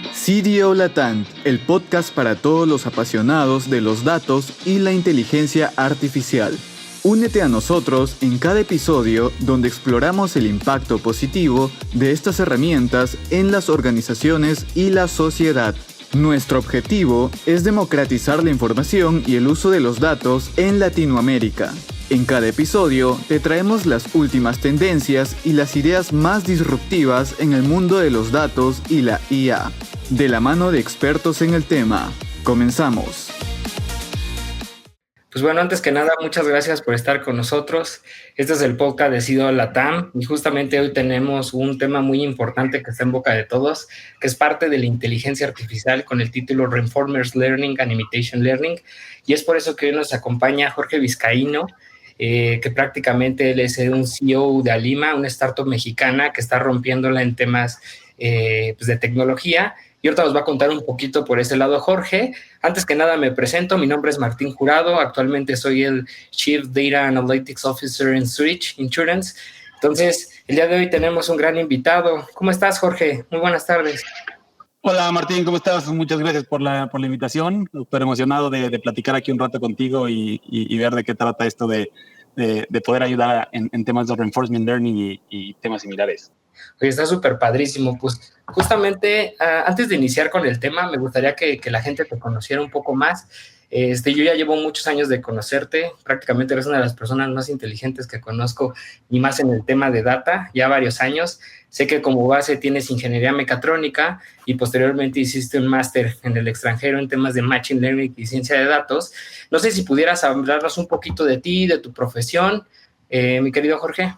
CDO Latam, el podcast para todos los apasionados de los datos y la inteligencia artificial. Únete a nosotros en cada episodio donde exploramos el impacto positivo de estas herramientas en las organizaciones y la sociedad. Nuestro objetivo es democratizar la información y el uso de los datos en Latinoamérica. En cada episodio te traemos las últimas tendencias y las ideas más disruptivas en el mundo de los datos y la IA, de la mano de expertos en el tema. Comenzamos. Pues bueno, antes que nada, muchas gracias por estar con nosotros. Este es el podcast de CDO Latam y justamente hoy tenemos un tema muy importante que está en boca de todos, que es parte de la inteligencia artificial con el título Reinforcement Learning and Imitation Learning. Y es por eso que hoy nos acompaña Jorge Vizcaíno, que prácticamente él es un CEO de Alima, una startup mexicana que está rompiéndola en temas pues de tecnología. Y ahorita nos va a contar un poquito por ese lado Jorge. Antes que nada me presento, mi nombre es Martín Jurado, actualmente soy el Chief Data Analytics Officer en Switch Insurance. Entonces, el día de hoy tenemos un gran invitado. ¿Cómo estás, Jorge? Muy buenas tardes. Hola Martín, ¿cómo estás? Muchas gracias por la invitación. Súper emocionado de platicar aquí un rato contigo y ver de qué trata esto de poder ayudar en temas de reinforcement learning y temas similares. Oye, está súper padrísimo. Pues justamente antes de iniciar con el tema, me gustaría que la gente te conociera un poco más. Yo ya llevo muchos años de conocerte, prácticamente eres una de las personas más inteligentes que conozco y más en el tema de data, ya varios años. Sé que como base tienes ingeniería mecatrónica y posteriormente hiciste un máster en el extranjero en temas de Machine Learning y ciencia de datos. No sé si pudieras hablarnos un poquito de ti, de tu profesión, mi querido Jorge.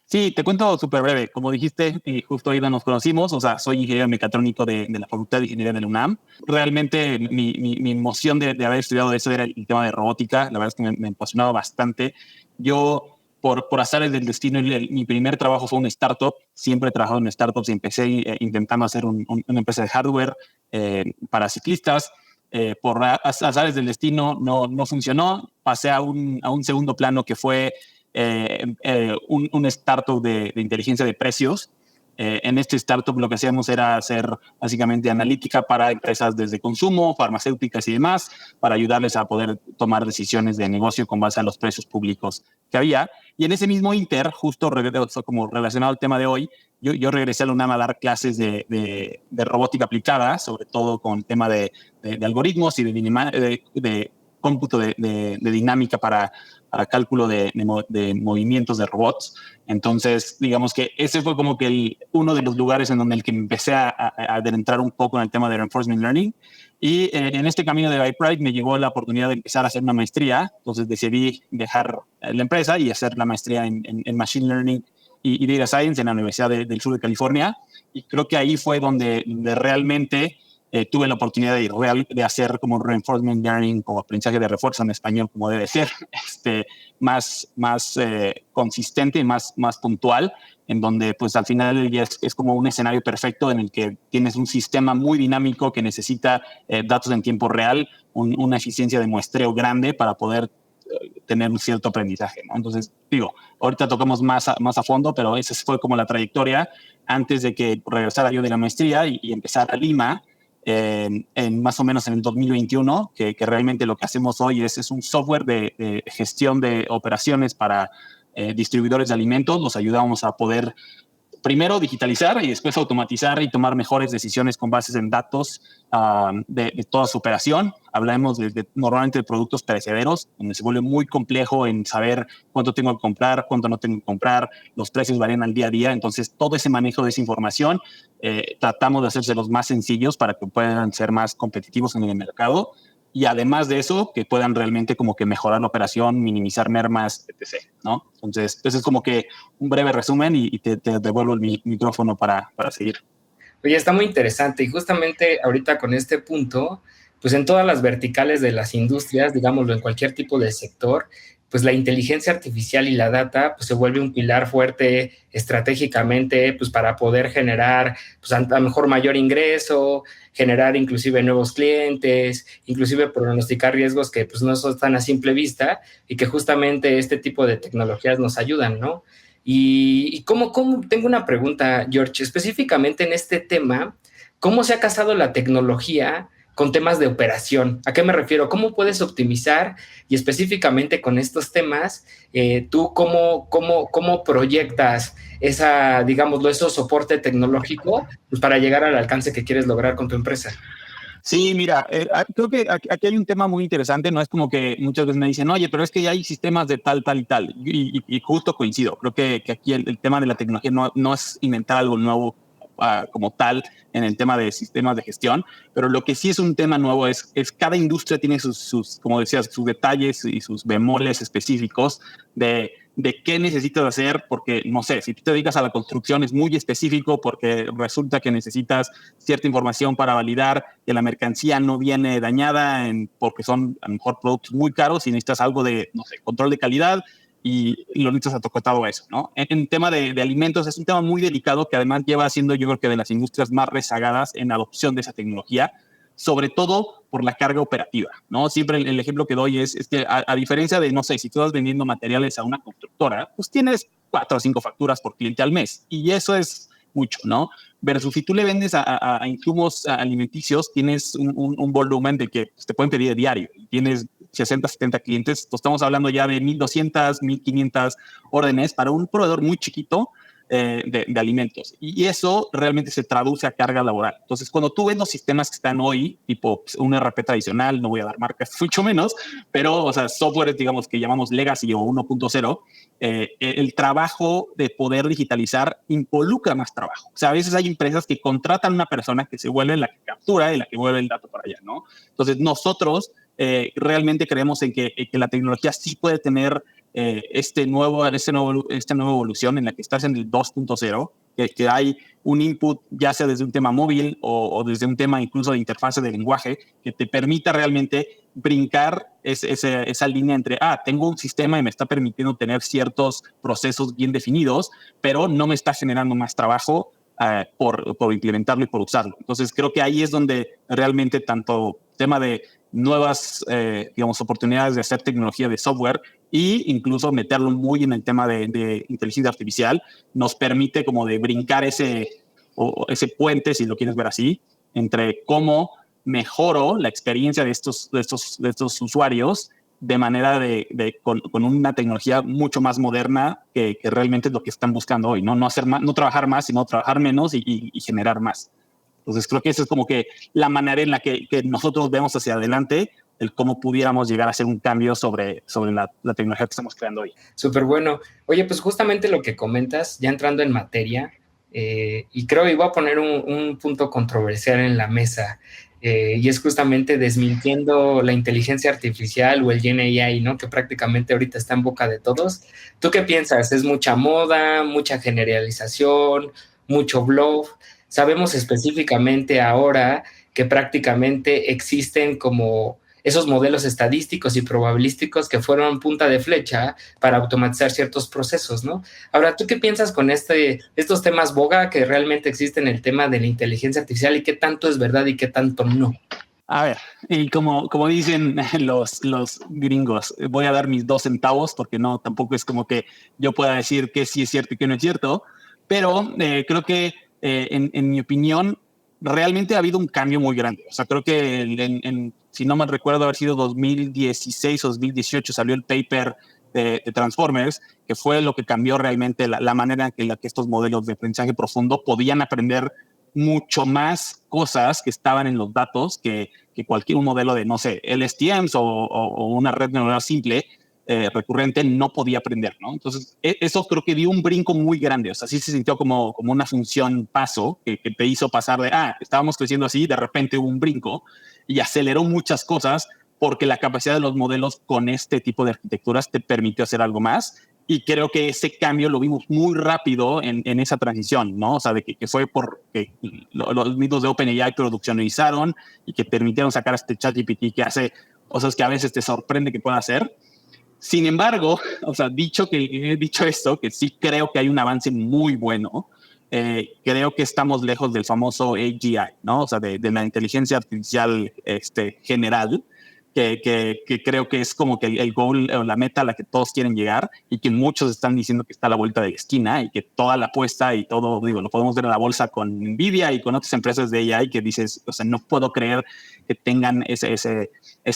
Sí, te cuento súper breve. Como dijiste, y justo ahí nos conocimos, o sea, soy ingeniero mecatrónico de la Facultad de Ingeniería de la UNAM. Realmente mi emoción de haber estudiado eso era el tema de robótica. La verdad es que me apasionaba bastante. Yo, por azares del destino, mi primer trabajo fue una startup. Siempre he trabajado en startups y empecé intentando hacer una empresa de hardware para ciclistas. Por azares del destino no funcionó. Pasé a un segundo plano que fue un startup de inteligencia de precios. En este startup lo que hacíamos era hacer básicamente analítica para empresas desde consumo, farmacéuticas y demás, para ayudarles a poder tomar decisiones de negocio con base a los precios públicos que había. Y en ese mismo inter, justo como relacionado al tema de hoy, yo regresé a la UNAM a dar clases de robótica aplicada, sobre todo con el tema de algoritmos y de cómputo de dinámica para cálculo de movimientos de robots. Entonces, digamos que ese fue como que uno de los lugares en donde empecé a adentrar un poco en el tema de reinforcement learning. Y en este camino de iPride me llegó la oportunidad de empezar a hacer una maestría. Entonces decidí dejar la empresa y hacer la maestría en Machine Learning y Data Science en la Universidad del Sur de California. Y creo que ahí fue donde realmente tuve la oportunidad de hacer como reinforcement learning o aprendizaje de refuerzo en español, como debe ser, más consistente y más puntual, en donde pues al final ya es como un escenario perfecto en el que tienes un sistema muy dinámico que necesita datos en tiempo real, una eficiencia de muestreo grande para poder tener un cierto aprendizaje, ¿no? Entonces, ahorita tocamos más a fondo, pero esa fue como la trayectoria antes de que regresara yo de la maestría y empezar a Lima, en más o menos en el 2021, que realmente lo que hacemos hoy es un software de gestión de operaciones para distribuidores de alimentos. Los ayudamos a poder primero digitalizar y después automatizar y tomar mejores decisiones con bases en datos de toda su operación. Hablamos normalmente de productos perecederos, donde se vuelve muy complejo en saber cuánto tengo que comprar, cuánto no tengo que comprar, los precios varían al día a día. Entonces, todo ese manejo de esa información tratamos de hacérselos más sencillos para que puedan ser más competitivos en el mercado. Y además de eso, que puedan realmente como que mejorar la operación, minimizar mermas, etc., ¿no? Entonces, ese es como que un breve resumen y te devuelvo el micrófono para seguir. Oye, está muy interesante y justamente ahorita con este punto, pues en todas las verticales de las industrias, digámoslo, en cualquier tipo de sector, pues la inteligencia artificial y la data pues se vuelve un pilar fuerte estratégicamente pues para poder generar pues a lo mejor mayor ingreso, generar inclusive nuevos clientes, inclusive pronosticar riesgos que pues no son tan a simple vista y que justamente este tipo de tecnologías nos ayudan, ¿no? Y cómo tengo una pregunta, George, específicamente en este tema, ¿cómo se ha casado la tecnología con temas de operación? ¿A qué me refiero? ¿Cómo puedes optimizar? Y específicamente con estos temas, ¿tú cómo proyectas digámoslo, ese soporte tecnológico pues, para llegar al alcance que quieres lograr con tu empresa? Sí, mira, creo que aquí hay un tema muy interesante. No es como que muchas veces me dicen, oye, pero es que ya hay sistemas de tal, tal y tal. Y justo coincido. Creo que aquí el tema de la tecnología no es inventar algo nuevo como tal en el tema de sistemas de gestión, pero lo que sí es un tema nuevo es cada industria tiene como decías, sus detalles y sus bemoles específicos de qué necesitas hacer, porque, no sé, si tú te dedicas a la construcción es muy específico porque resulta que necesitas cierta información para validar que la mercancía no viene dañada porque son a lo mejor productos muy caros y necesitas algo de, no sé, control de calidad y lo necesitas atocotado a eso, ¿no? En tema de alimentos es un tema muy delicado que además lleva siendo yo creo que de las industrias más rezagadas en la adopción de esa tecnología, sobre todo por la carga operativa, ¿no? Siempre el ejemplo que doy es que a diferencia de, no sé, si tú estás vendiendo materiales a una constructora, pues tienes 4 o 5 facturas por cliente al mes y eso es mucho, ¿no? Versus si tú le vendes a insumos alimenticios, tienes un volumen de que te pueden pedir diario. Tienes 60, 70 clientes. Estamos hablando ya de 1,200, 1,500 órdenes para un proveedor muy chiquito de alimentos. Y eso realmente se traduce a carga laboral. Entonces, cuando tú ves los sistemas que están hoy, tipo pues, un RP tradicional, no voy a dar marcas, mucho menos, pero, o sea, software, digamos, que llamamos Legacy o 1.0, el trabajo de poder digitalizar involucra más trabajo. O sea, a veces hay empresas que contratan a una persona que se vuelve la que captura y la que vuelve el dato para allá, ¿no? Entonces, nosotros realmente creemos en que la tecnología sí puede tener esta nueva evolución en la que estás en el 2.0, que hay un input ya sea desde un tema móvil o desde un tema incluso de interfase de lenguaje que te permita realmente brincar esa línea entre, tengo un sistema y me está permitiendo tener ciertos procesos bien definidos, pero no me está generando más trabajo por implementarlo y por usarlo. Entonces creo que ahí es donde realmente tanto tema de nuevas, digamos, oportunidades de hacer tecnología de software e incluso meterlo muy en el tema de inteligencia artificial nos permite como de brincar ese puente, si lo quieres ver así, entre cómo mejoro la experiencia de estos usuarios de manera con una tecnología mucho más moderna que realmente es lo que están buscando hoy, ¿no? No trabajar más, sino trabajar menos y generar más. Entonces creo que esa es como que la manera en la que nosotros vemos hacia adelante el cómo pudiéramos llegar a hacer un cambio sobre la tecnología que estamos creando hoy. Súper bueno. Oye, pues justamente lo que comentas, ya entrando en materia, y creo que voy a poner un punto controversial en la mesa, y es justamente desmintiendo la inteligencia artificial o el Gen AI, ¿no? Que prácticamente ahorita está en boca de todos. ¿Tú qué piensas? ¿Es mucha moda, mucha generalización, mucho bluff? Sabemos específicamente ahora que prácticamente existen como esos modelos estadísticos y probabilísticos que fueron punta de flecha para automatizar ciertos procesos, ¿no? Ahora, ¿tú qué piensas con estos temas boga que realmente existen, el tema de la inteligencia artificial y qué tanto es verdad y qué tanto no? A ver, y como dicen los gringos, voy a dar mis 2 centavos porque no, tampoco es como que yo pueda decir que sí es cierto y que no es cierto, pero creo que en mi opinión realmente ha habido un cambio muy grande. O sea, creo que si no me recuerdo haber sido 2016 o 2018 salió el paper de Transformers, que fue lo que cambió realmente la manera en la que estos modelos de aprendizaje profundo podían aprender mucho más cosas que estaban en los datos que cualquier modelo de, no sé, LSTMs o una red neuronal simple recurrente no podía aprender, ¿no? Entonces, eso creo que dio un brinco muy grande. O sea, sí se sintió como una función paso que te hizo pasar de, estábamos creciendo así, de repente hubo un brinco y aceleró muchas cosas porque la capacidad de los modelos con este tipo de arquitecturas te permitió hacer algo más. Y creo que ese cambio lo vimos muy rápido en esa transición, ¿no? O sea, de que fue porque los mismos de OpenAI produccionizaron y que permitieron sacar este ChatGPT que hace cosas que a veces te sorprende que pueda hacer. Sin embargo, o sea, he dicho esto, que sí creo que hay un avance muy bueno, creo que estamos lejos del famoso AGI, ¿no? O sea, de la inteligencia artificial general. que creo que es como que el goal o la meta a la que todos quieren llegar y que muchos están diciendo que está a la vuelta de la esquina y que toda la apuesta y todo, digo, lo podemos ver en la bolsa con Nvidia y con otras empresas de AI que dices, o sea, no puedo creer que tengan ese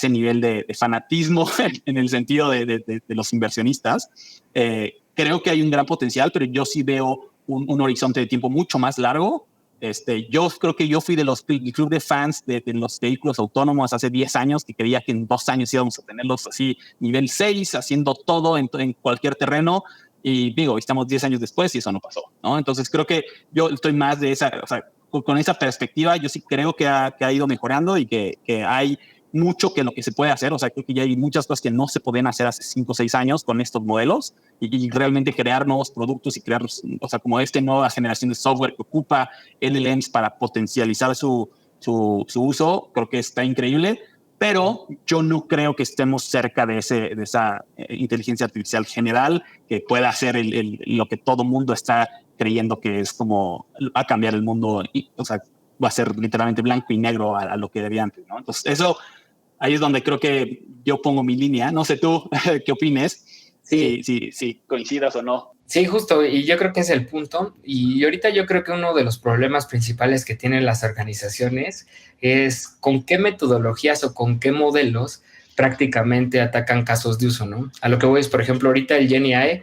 nivel de fanatismo en el sentido de los inversionistas. Creo que hay un gran potencial, pero yo sí veo un horizonte de tiempo mucho más largo. Yo creo que yo fui del club de fans de los vehículos autónomos hace 10 años, que creía que en 2 años íbamos a tenerlos así, nivel 6, haciendo todo en cualquier terreno. Y digo, estamos 10 años después y eso no pasó, ¿no? Entonces creo que yo estoy más de esa, o sea, con esa perspectiva, yo sí creo que ha ido mejorando y que hay mucho que lo que se puede hacer. O sea, creo que ya hay muchas cosas que no se podían hacer hace 5 o 6 años con estos modelos y realmente crear nuevos productos y crear, o sea, como nueva generación de software que ocupa LLMs para potencializar su uso, creo que está increíble, pero yo no creo que estemos cerca de esa inteligencia artificial general que pueda hacer lo que todo mundo está creyendo que es como va a cambiar el mundo, o sea, va a ser literalmente blanco y negro a lo que debía antes, ¿no? Entonces, eso ahí es donde creo que yo pongo mi línea. No sé tú qué opines, Sí. si coincidas o no. Sí, justo, y yo creo que es el punto. Y ahorita yo creo que uno de los problemas principales que tienen las organizaciones es con qué metodologías o con qué modelos prácticamente atacan casos de uso, ¿no? A lo que voy es, por ejemplo, ahorita el GenAI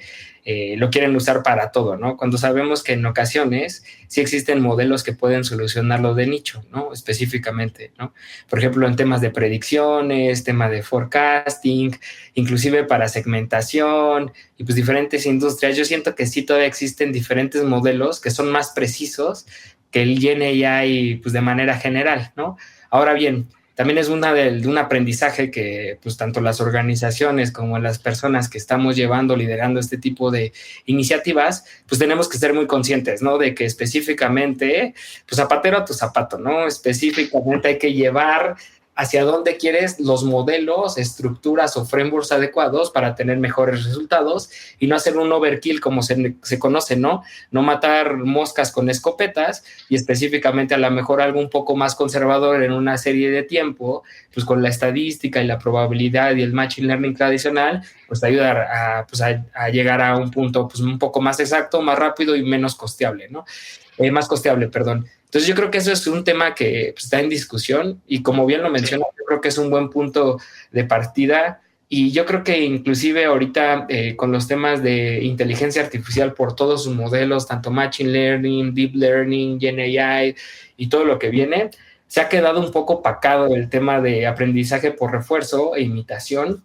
lo quieren usar para todo, ¿no? Cuando sabemos que en ocasiones sí existen modelos que pueden solucionarlo de nicho, ¿no? Específicamente, ¿no? Por ejemplo, en temas de predicciones, tema de forecasting, inclusive para segmentación y pues diferentes industrias. Yo siento que sí todavía existen diferentes modelos que son más precisos que el GenAI pues de manera general, ¿no? Ahora bien, también es de un aprendizaje que pues tanto las organizaciones como las personas que estamos liderando este tipo de iniciativas, pues tenemos que ser muy conscientes, ¿no? De que específicamente, pues zapatero a tu zapato, ¿no? Específicamente hay que llevar hacia dónde quieres los modelos, estructuras o frameworks adecuados para tener mejores resultados y no hacer un overkill como se conoce, ¿no? No matar moscas con escopetas y específicamente a lo mejor algo un poco más conservador en una serie de tiempo, pues con la estadística y la probabilidad y el machine learning tradicional, pues te ayuda a llegar a un punto pues un poco más exacto, más rápido y menos costeable, ¿no? Más costeable, perdón. Entonces yo creo que eso es un tema que pues, está en discusión y como bien lo mencionas, yo creo que es un buen punto de partida y yo creo que inclusive ahorita con los temas de inteligencia artificial por todos sus modelos, tanto Machine Learning, Deep Learning, GenAI y todo lo que viene, se ha quedado un poco opacado el tema de aprendizaje por refuerzo e imitación.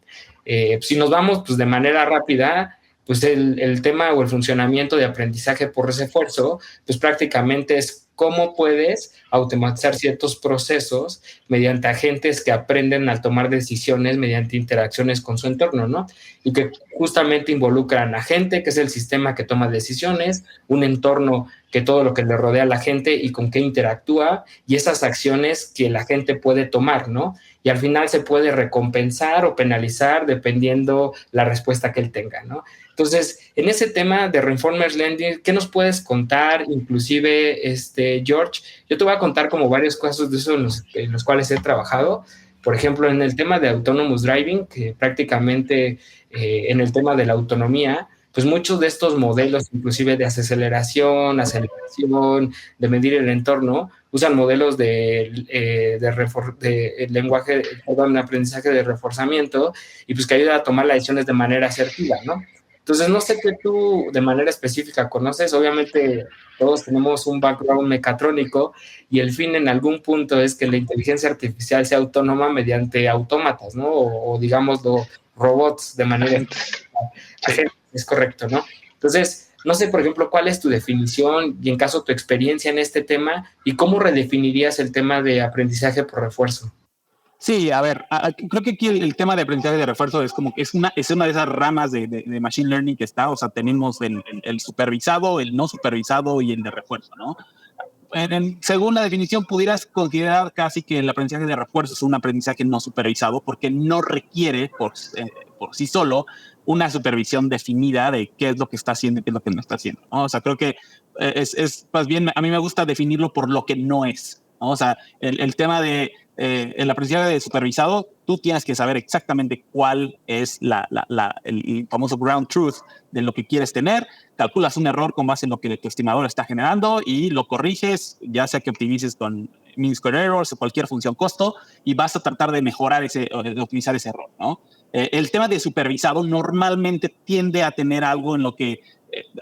Si nos vamos pues, de manera rápida, pues el tema o el funcionamiento de aprendizaje por refuerzo, pues prácticamente es cómo puedes automatizar ciertos procesos mediante agentes que aprenden a tomar decisiones mediante interacciones con su entorno, ¿no? Y que justamente involucran a gente, que es el sistema que toma decisiones, un entorno que todo lo que le rodea a la gente y con qué interactúa, y esas acciones que la gente puede tomar, ¿no? Y al final se puede recompensar o penalizar dependiendo la respuesta que él tenga, ¿no? Entonces, en ese tema de Reinforcement Learning, ¿qué nos puedes contar? Inclusive, George, yo te voy a contar como varios casos de eso en los cuales he trabajado. Por ejemplo, en el tema de Autonomous Driving, que prácticamente en el tema de la autonomía, pues muchos de estos modelos, inclusive de aceleración, de medir el entorno, usan modelos de lenguaje, perdón, de aprendizaje de reforzamiento y pues que ayuda a tomar las decisiones de manera asertiva, ¿no? Entonces, no sé qué tú de manera específica conoces. Obviamente, todos tenemos un background mecatrónico y el fin en algún punto es que la inteligencia artificial sea autónoma mediante autómatas, ¿no? O digámoslo, robots de manera... Es correcto, ¿no? Entonces, no sé, por ejemplo, cuál es tu definición y en caso tu experiencia en este tema y cómo redefinirías el tema de aprendizaje por refuerzo. Sí, a ver, creo que aquí el tema de aprendizaje de refuerzo es como que es una de esas ramas de Machine Learning que está, o sea, tenemos el supervisado, el no supervisado y el de refuerzo, ¿no? Según la definición, pudieras considerar casi que el aprendizaje de refuerzo es un aprendizaje no supervisado porque no requiere por sí solo una supervisión definida de qué es lo que está haciendo y qué es lo que no está haciendo, ¿no? O sea, creo que es más bien, a mí me gusta definirlo por lo que no es, ¿no? O sea, el tema de el aprendizaje supervisado, tú tienes que saber exactamente cuál es el famoso ground truth de lo que quieres tener, calculas un error con base en lo que tu estimador está generando y lo corriges, ya sea que optimices con mean square errors o cualquier función costo, y vas a tratar de mejorar de optimizar ese error, ¿no? El tema de supervisado normalmente tiende a tener algo en lo que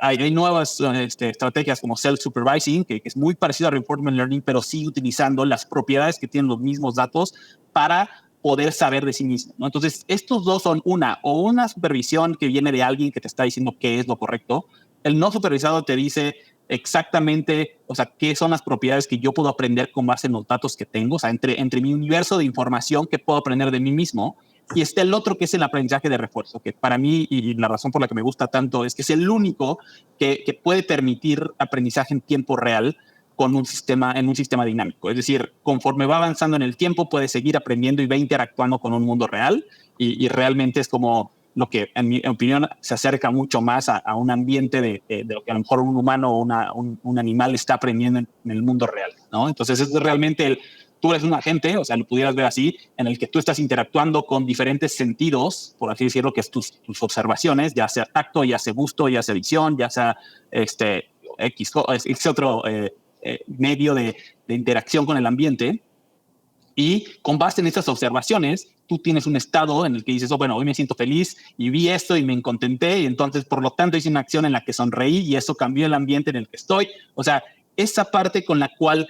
hay nuevas estrategias como self-supervising, que es muy parecido a reinforcement learning, pero sí utilizando las propiedades que tienen los mismos datos para poder saber de sí mismo, ¿no? Entonces, estos dos son una supervisión que viene de alguien que te está diciendo qué es lo correcto. El no supervisado te dice exactamente, o sea, qué son las propiedades que yo puedo aprender con base en los datos que tengo, o sea, entre mi universo de información que puedo aprender de mí mismo. Y está el otro que es el aprendizaje de refuerzo, que para mí, y la razón por la que me gusta tanto, es que es el único que puede permitir aprendizaje en tiempo real en un sistema dinámico. Es decir, conforme va avanzando en el tiempo, puede seguir aprendiendo y va interactuando con un mundo real. Y realmente es como lo que, en mi opinión, se acerca mucho más a un ambiente de lo que a lo mejor un humano o un animal está aprendiendo en el mundo real, ¿no? Entonces, es realmente tú eres un agente, o sea, lo pudieras ver así, en el que tú estás interactuando con diferentes sentidos, por así decirlo, que es tus observaciones, ya sea tacto, ya sea gusto, ya sea visión, ya sea X otro medio de interacción con el ambiente. Y con base en estas observaciones, tú tienes un estado en el que dices, bueno, hoy me siento feliz y vi esto y me contenté, y entonces, por lo tanto, hice una acción en la que sonreí y eso cambió el ambiente en el que estoy. O sea, esa parte con la cual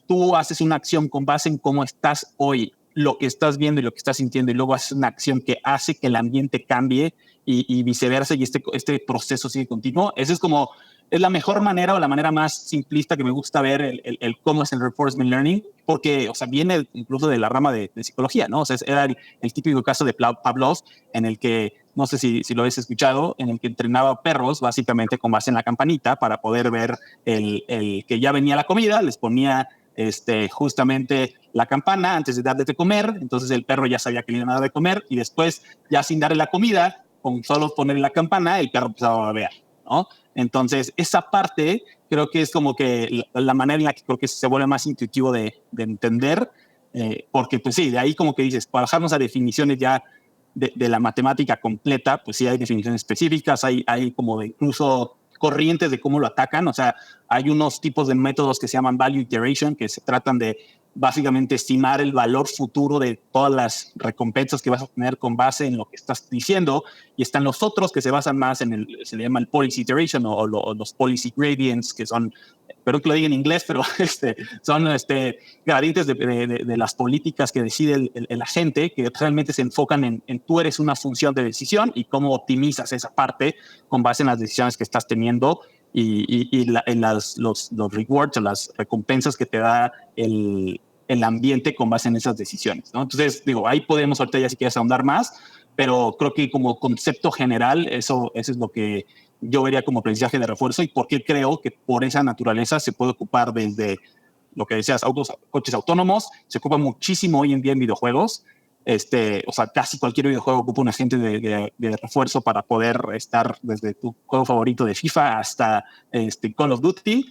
tú haces una acción con base en cómo estás hoy, lo que estás viendo y lo que estás sintiendo, y luego haces una acción que hace que el ambiente cambie y viceversa, y este proceso sigue continuo. Eso es la mejor manera o la manera más simplista que me gusta ver el cómo es el reinforcement learning, porque, o sea, viene incluso de la rama de psicología, ¿no? O sea, era el típico caso de Pavlov, en el que, no sé si lo habéis escuchado, en el que entrenaba perros básicamente con base en la campanita para poder ver el que ya venía la comida, les ponía justamente la campana antes de darle de comer, entonces el perro ya sabía que le iban a dar de comer, y después, ya sin darle la comida, con solo ponerle la campana, el perro empezaba a babear, ¿no? Entonces, esa parte creo que es como que la manera en la que creo que se vuelve más intuitivo de entender, porque pues sí, de ahí como que dices, para bajarnos a definiciones ya de la matemática completa, pues sí hay definiciones específicas, hay como de incluso corrientes de cómo lo atacan. O sea, hay unos tipos de métodos que se llaman value iteration, que se tratan de básicamente estimar el valor futuro de todas las recompensas que vas a tener con base en lo que estás diciendo, y están los otros que se basan más se le llama el policy iteration o los policy gradients, que son, espero que lo diga en inglés, pero son gradientes de las políticas que decide el agente, que realmente se enfocan en tú eres una función de decisión y cómo optimizas esa parte con base en las decisiones que estás teniendo y los rewards o las recompensas que te da el ambiente con base en esas decisiones, ¿no? Entonces, digo, ahí podemos ahorita ya si quieres ahondar más, pero creo que como concepto general, eso es lo que yo vería como aprendizaje de refuerzo, y por qué creo que por esa naturaleza se puede ocupar desde lo que decías, coches autónomos, se ocupa muchísimo hoy en día en videojuegos. O sea, casi cualquier videojuego ocupa un agente de refuerzo para poder estar desde tu juego favorito de FIFA hasta Call of Duty.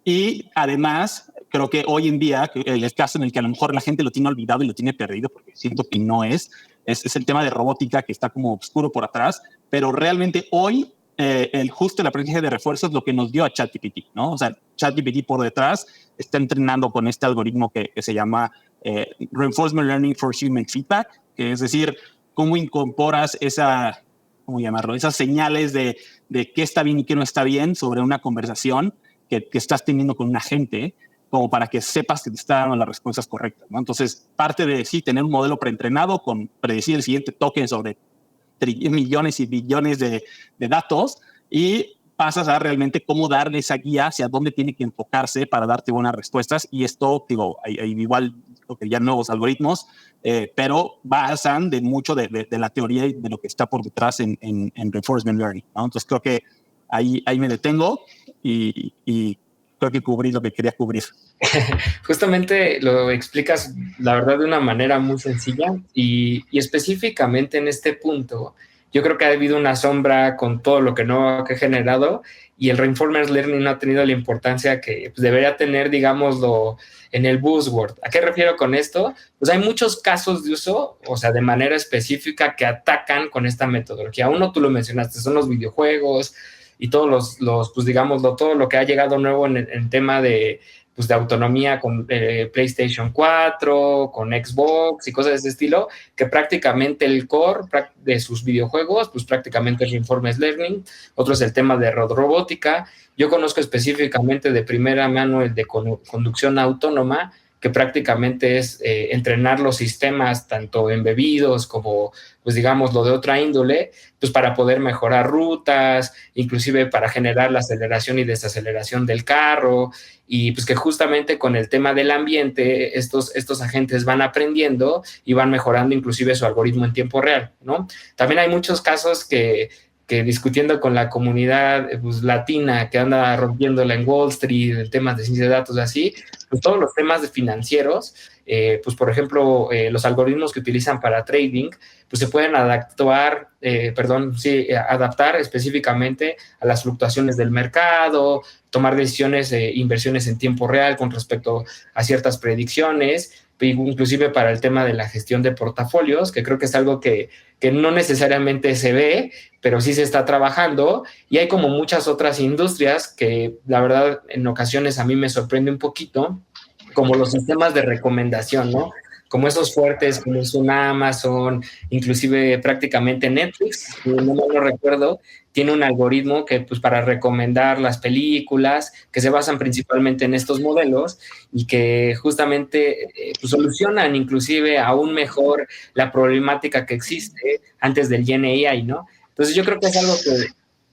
Y además, creo que hoy en día, el caso en el que a lo mejor la gente lo tiene olvidado y lo tiene perdido, porque siento que no es el tema de robótica, que está como oscuro por atrás, pero realmente hoy el aprendizaje de refuerzo es lo que nos dio a ChatGPT, ¿no? O sea, ChatGPT por detrás está entrenando con este algoritmo que se llama Reinforcement Learning for Human Feedback, que es decir, cómo incorporas esas señales de qué está bien y qué no está bien sobre una conversación que estás teniendo con un agente, como para que sepas que te está dando las respuestas correctas, ¿no? Entonces, parte de sí tener un modelo preentrenado con predecir el siguiente token sobre millones y billones de datos, y pasas a realmente cómo darle esa guía hacia dónde tiene que enfocarse para darte buenas respuestas. Y esto, digo, hay igual ya nuevos algoritmos, pero basan de mucho de la teoría y de lo que está por detrás en reinforcement learning, ¿no? Entonces creo que ahí me detengo y creo que cubrí lo que quería cubrir. Justamente lo explicas, la verdad, de una manera muy sencilla y específicamente en este punto. yo creo que ha habido una sombra con todo lo que no ha generado, y el Reinforcement Learning no ha tenido la importancia que pues, debería tener, digámoslo, en el buzzword. ¿A qué refiero con esto? Pues hay muchos casos de uso, o sea, de manera específica, que atacan con esta metodología. Uno, tú lo mencionaste, son los videojuegos y todos pues digámoslo, todo lo que ha llegado nuevo en tema de pues de autonomía con PlayStation 4, con Xbox y cosas de ese estilo, que prácticamente el core de sus videojuegos, pues prácticamente es Reinforcement Learning. Otro es el tema de robótica. Yo conozco específicamente de primera mano el de conducción autónoma, que prácticamente es entrenar los sistemas tanto embebidos como, pues digamos, lo de otra índole, pues para poder mejorar rutas, inclusive para generar la aceleración y desaceleración del carro, y pues que justamente con el tema del ambiente, estos agentes van aprendiendo y van mejorando inclusive su algoritmo en tiempo real, ¿no? También hay muchos casos que discutiendo con la comunidad pues, latina que anda rompiéndola en Wall Street, en temas de ciencia de datos, así, pues todos los temas de financieros, pues por ejemplo, los algoritmos que utilizan para trading, pues se pueden adaptar específicamente a las fluctuaciones del mercado, tomar decisiones, inversiones en tiempo real con respecto a ciertas predicciones, inclusive para el tema de la gestión de portafolios, que creo que es algo que no necesariamente se ve, pero sí se está trabajando, y hay como muchas otras industrias que la verdad en ocasiones a mí me sorprende un poquito, como los sistemas de recomendación, ¿no? Como esos fuertes, como es un Amazon, inclusive prácticamente Netflix, si no mal no recuerdo, tiene un algoritmo que pues para recomendar las películas, que se basan principalmente en estos modelos y que justamente pues solucionan inclusive aún mejor la problemática que existe antes del Gen AI, ¿no? Entonces yo creo que es algo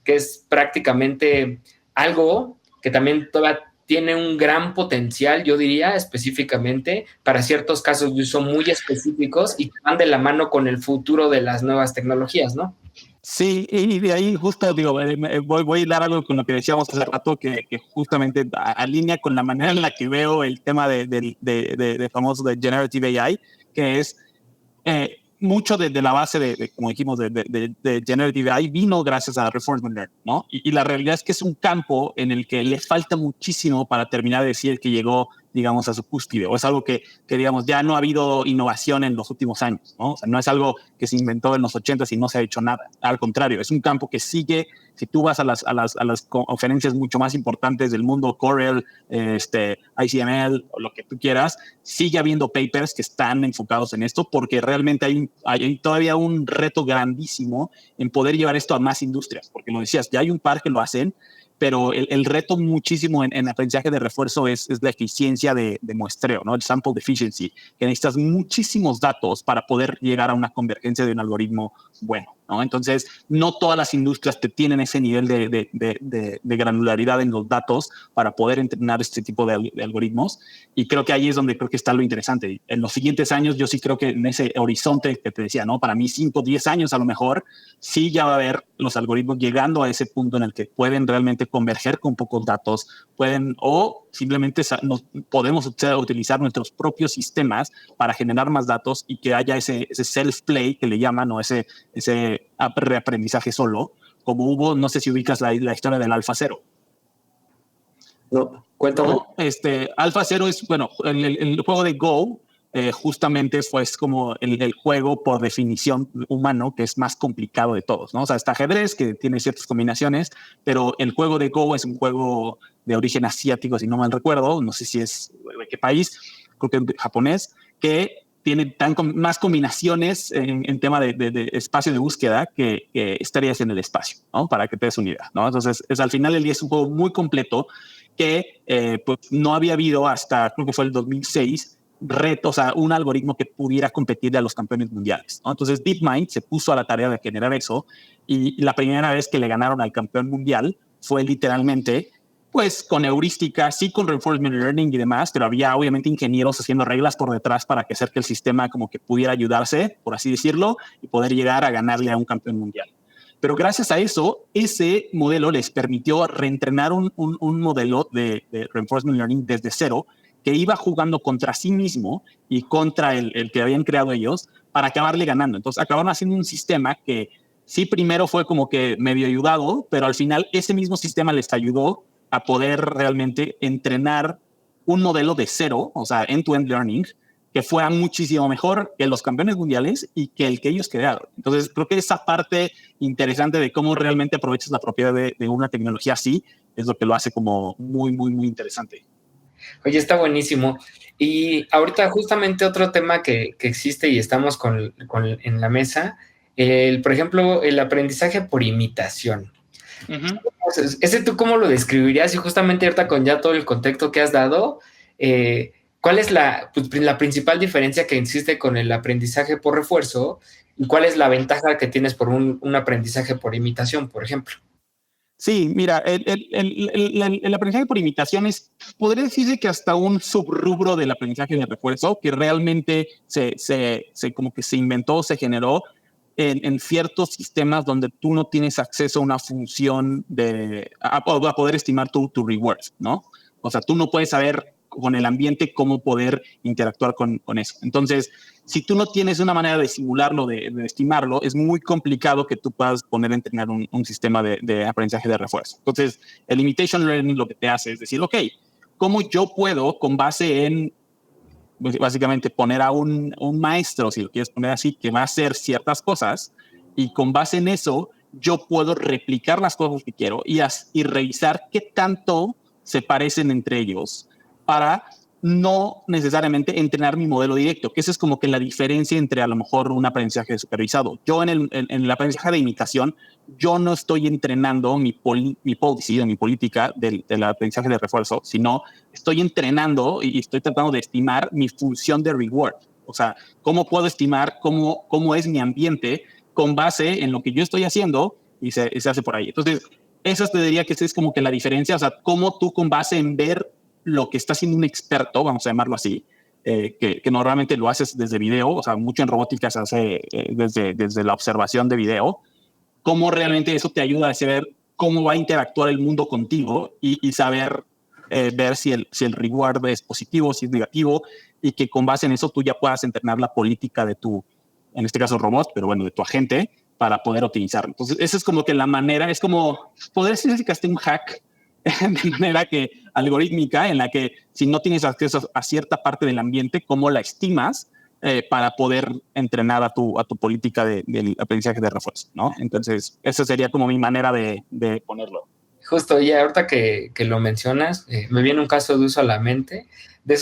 que es prácticamente algo que también todavía tiene un gran potencial, yo diría, específicamente para ciertos casos de uso muy específicos y que van de la mano con el futuro de las nuevas tecnologías, ¿no? Sí, y de ahí justo digo, voy a hilar algo con lo que decíamos hace rato, que justamente alinea con la manera en la que veo el tema de famoso de Generative AI, que es mucho de la base como dijimos, de Generative AI vino gracias a Reinforcement Learning, ¿no? Y la realidad es que es un campo en el que le falta muchísimo para terminar de decir que llegó, digamos, a su cúspide, o es algo que digamos, ya no ha habido innovación en los últimos años, ¿no? O sea, no es algo que se inventó en los 80s y no se ha hecho nada. Al contrario, es un campo que sigue, si tú vas a las conferencias mucho más importantes del mundo, Corel, ICML, o lo que tú quieras, sigue habiendo papers que están enfocados en esto, porque realmente hay todavía un reto grandísimo en poder llevar esto a más industrias, porque lo decías, ya hay un par que lo hacen, pero el reto muchísimo en aprendizaje de refuerzo es la eficiencia de muestreo, ¿no? El sample efficiency, que necesitas muchísimos datos para poder llegar a una convergencia de un algoritmo bueno, ¿no? Entonces, no todas las industrias te tienen ese nivel de granularidad en los datos para poder entrenar este tipo de algoritmos, y creo que ahí es donde creo que está lo interesante. En los siguientes años, yo sí creo que en ese horizonte que te decía, ¿no? Para mí 5, 10 años a lo mejor, sí ya va a haber los algoritmos llegando a ese punto en el que pueden realmente converger con pocos datos, o simplemente podemos utilizar nuestros propios sistemas para generar más datos y que haya ese self-play que le llaman, o ese reaprendizaje solo, como hubo, no sé si ubicas la historia del AlphaZero. No, cuéntame. No, AlphaZero es, bueno, el juego de Go, justamente fue como el juego por definición humano que es más complicado de todos, ¿no? O sea, está ajedrez que tiene ciertas combinaciones, pero el juego de Go es un juego de origen asiático, si no mal recuerdo, no sé si es de qué país, creo que japonés, que tiene más combinaciones en tema de espacio de búsqueda que estarías en el espacio, ¿no? Para que te des una idea, ¿no? Entonces, al final del día es un juego muy completo que pues no había habido hasta, creo que fue el 2006, o sea, un algoritmo que pudiera competirle a los campeones mundiales, ¿no? Entonces DeepMind se puso a la tarea de generar eso, y la primera vez que le ganaron al campeón mundial fue literalmente pues con heurística, sí con reinforcement learning y demás, pero había obviamente ingenieros haciendo reglas por detrás para hacer que el sistema como que pudiera ayudarse, por así decirlo, y poder llegar a ganarle a un campeón mundial. Pero gracias a eso, ese modelo les permitió reentrenar un modelo de reinforcement learning desde cero, que iba jugando contra sí mismo y contra el que habían creado ellos para acabarle ganando. Entonces acabaron haciendo un sistema que sí primero fue como que medio ayudado, pero al final ese mismo sistema les ayudó a poder realmente entrenar un modelo de cero, o sea, end-to-end learning, que fuera muchísimo mejor que los campeones mundiales y que el que ellos crearon. Entonces, creo que esa parte interesante de cómo realmente aprovechas la propiedad de una tecnología así es lo que lo hace como muy, muy, muy interesante. Oye, está buenísimo. Y ahorita justamente otro tema que existe y estamos en la mesa, por ejemplo, el aprendizaje por imitación. Ese tú cómo lo describirías y justamente ahorita con ya todo el contexto que has dado, ¿cuál es pues, la principal diferencia que existe con el aprendizaje por refuerzo y cuál es la ventaja que tienes por un aprendizaje por imitación, por ejemplo? Sí, mira, el aprendizaje por imitación podría decirse que hasta un subrubro del aprendizaje de refuerzo que realmente como que se inventó, se generó en ciertos sistemas donde tú no tienes acceso a una función a poder estimar tu reward, ¿no? O sea, tú no puedes saber con el ambiente cómo poder interactuar con eso. Entonces, si tú no tienes una manera de simularlo, de estimarlo, es muy complicado que tú puedas poner a entrenar un sistema de aprendizaje de refuerzo. Entonces, el imitation learning lo que te hace es decir, ok, ¿cómo yo puedo, con base en básicamente poner a un maestro, si lo quieres poner así, que va a hacer ciertas cosas y con base en eso yo puedo replicar las cosas que quiero y revisar qué tanto se parecen entre ellos para no necesariamente entrenar mi modelo directo, que esa es como que la diferencia entre a lo mejor un aprendizaje supervisado. Yo en el aprendizaje de imitación, yo no estoy entrenando mi policy o mi política del aprendizaje de refuerzo, sino estoy entrenando y estoy tratando de estimar mi función de reward. O sea, cómo puedo estimar cómo es mi ambiente con base en lo que yo estoy haciendo y se hace por ahí. Entonces, eso te diría que esa es como que la diferencia, o sea, cómo tú con base en ver lo que está haciendo un experto, vamos a llamarlo así, que normalmente lo haces desde video, o sea, mucho en robótica se hace desde la observación de video, cómo realmente eso te ayuda a saber cómo va a interactuar el mundo contigo y saber ver si el reward es positivo, si es negativo, y que con base en eso tú ya puedas entrenar la política de en este caso robot, pero bueno, de tu agente, para poder optimizarlo. Entonces, esa es como que la manera, es como, poder decir que hasta un hack de manera algorítmica en la que si no tienes acceso a cierta parte del ambiente, cómo la estimas para poder entrenar a tu política del aprendizaje de refuerzo, ¿no? Entonces, esa sería como mi manera de ponerlo. Justo, y ahorita que lo mencionas, me viene un caso de uso a la mente, de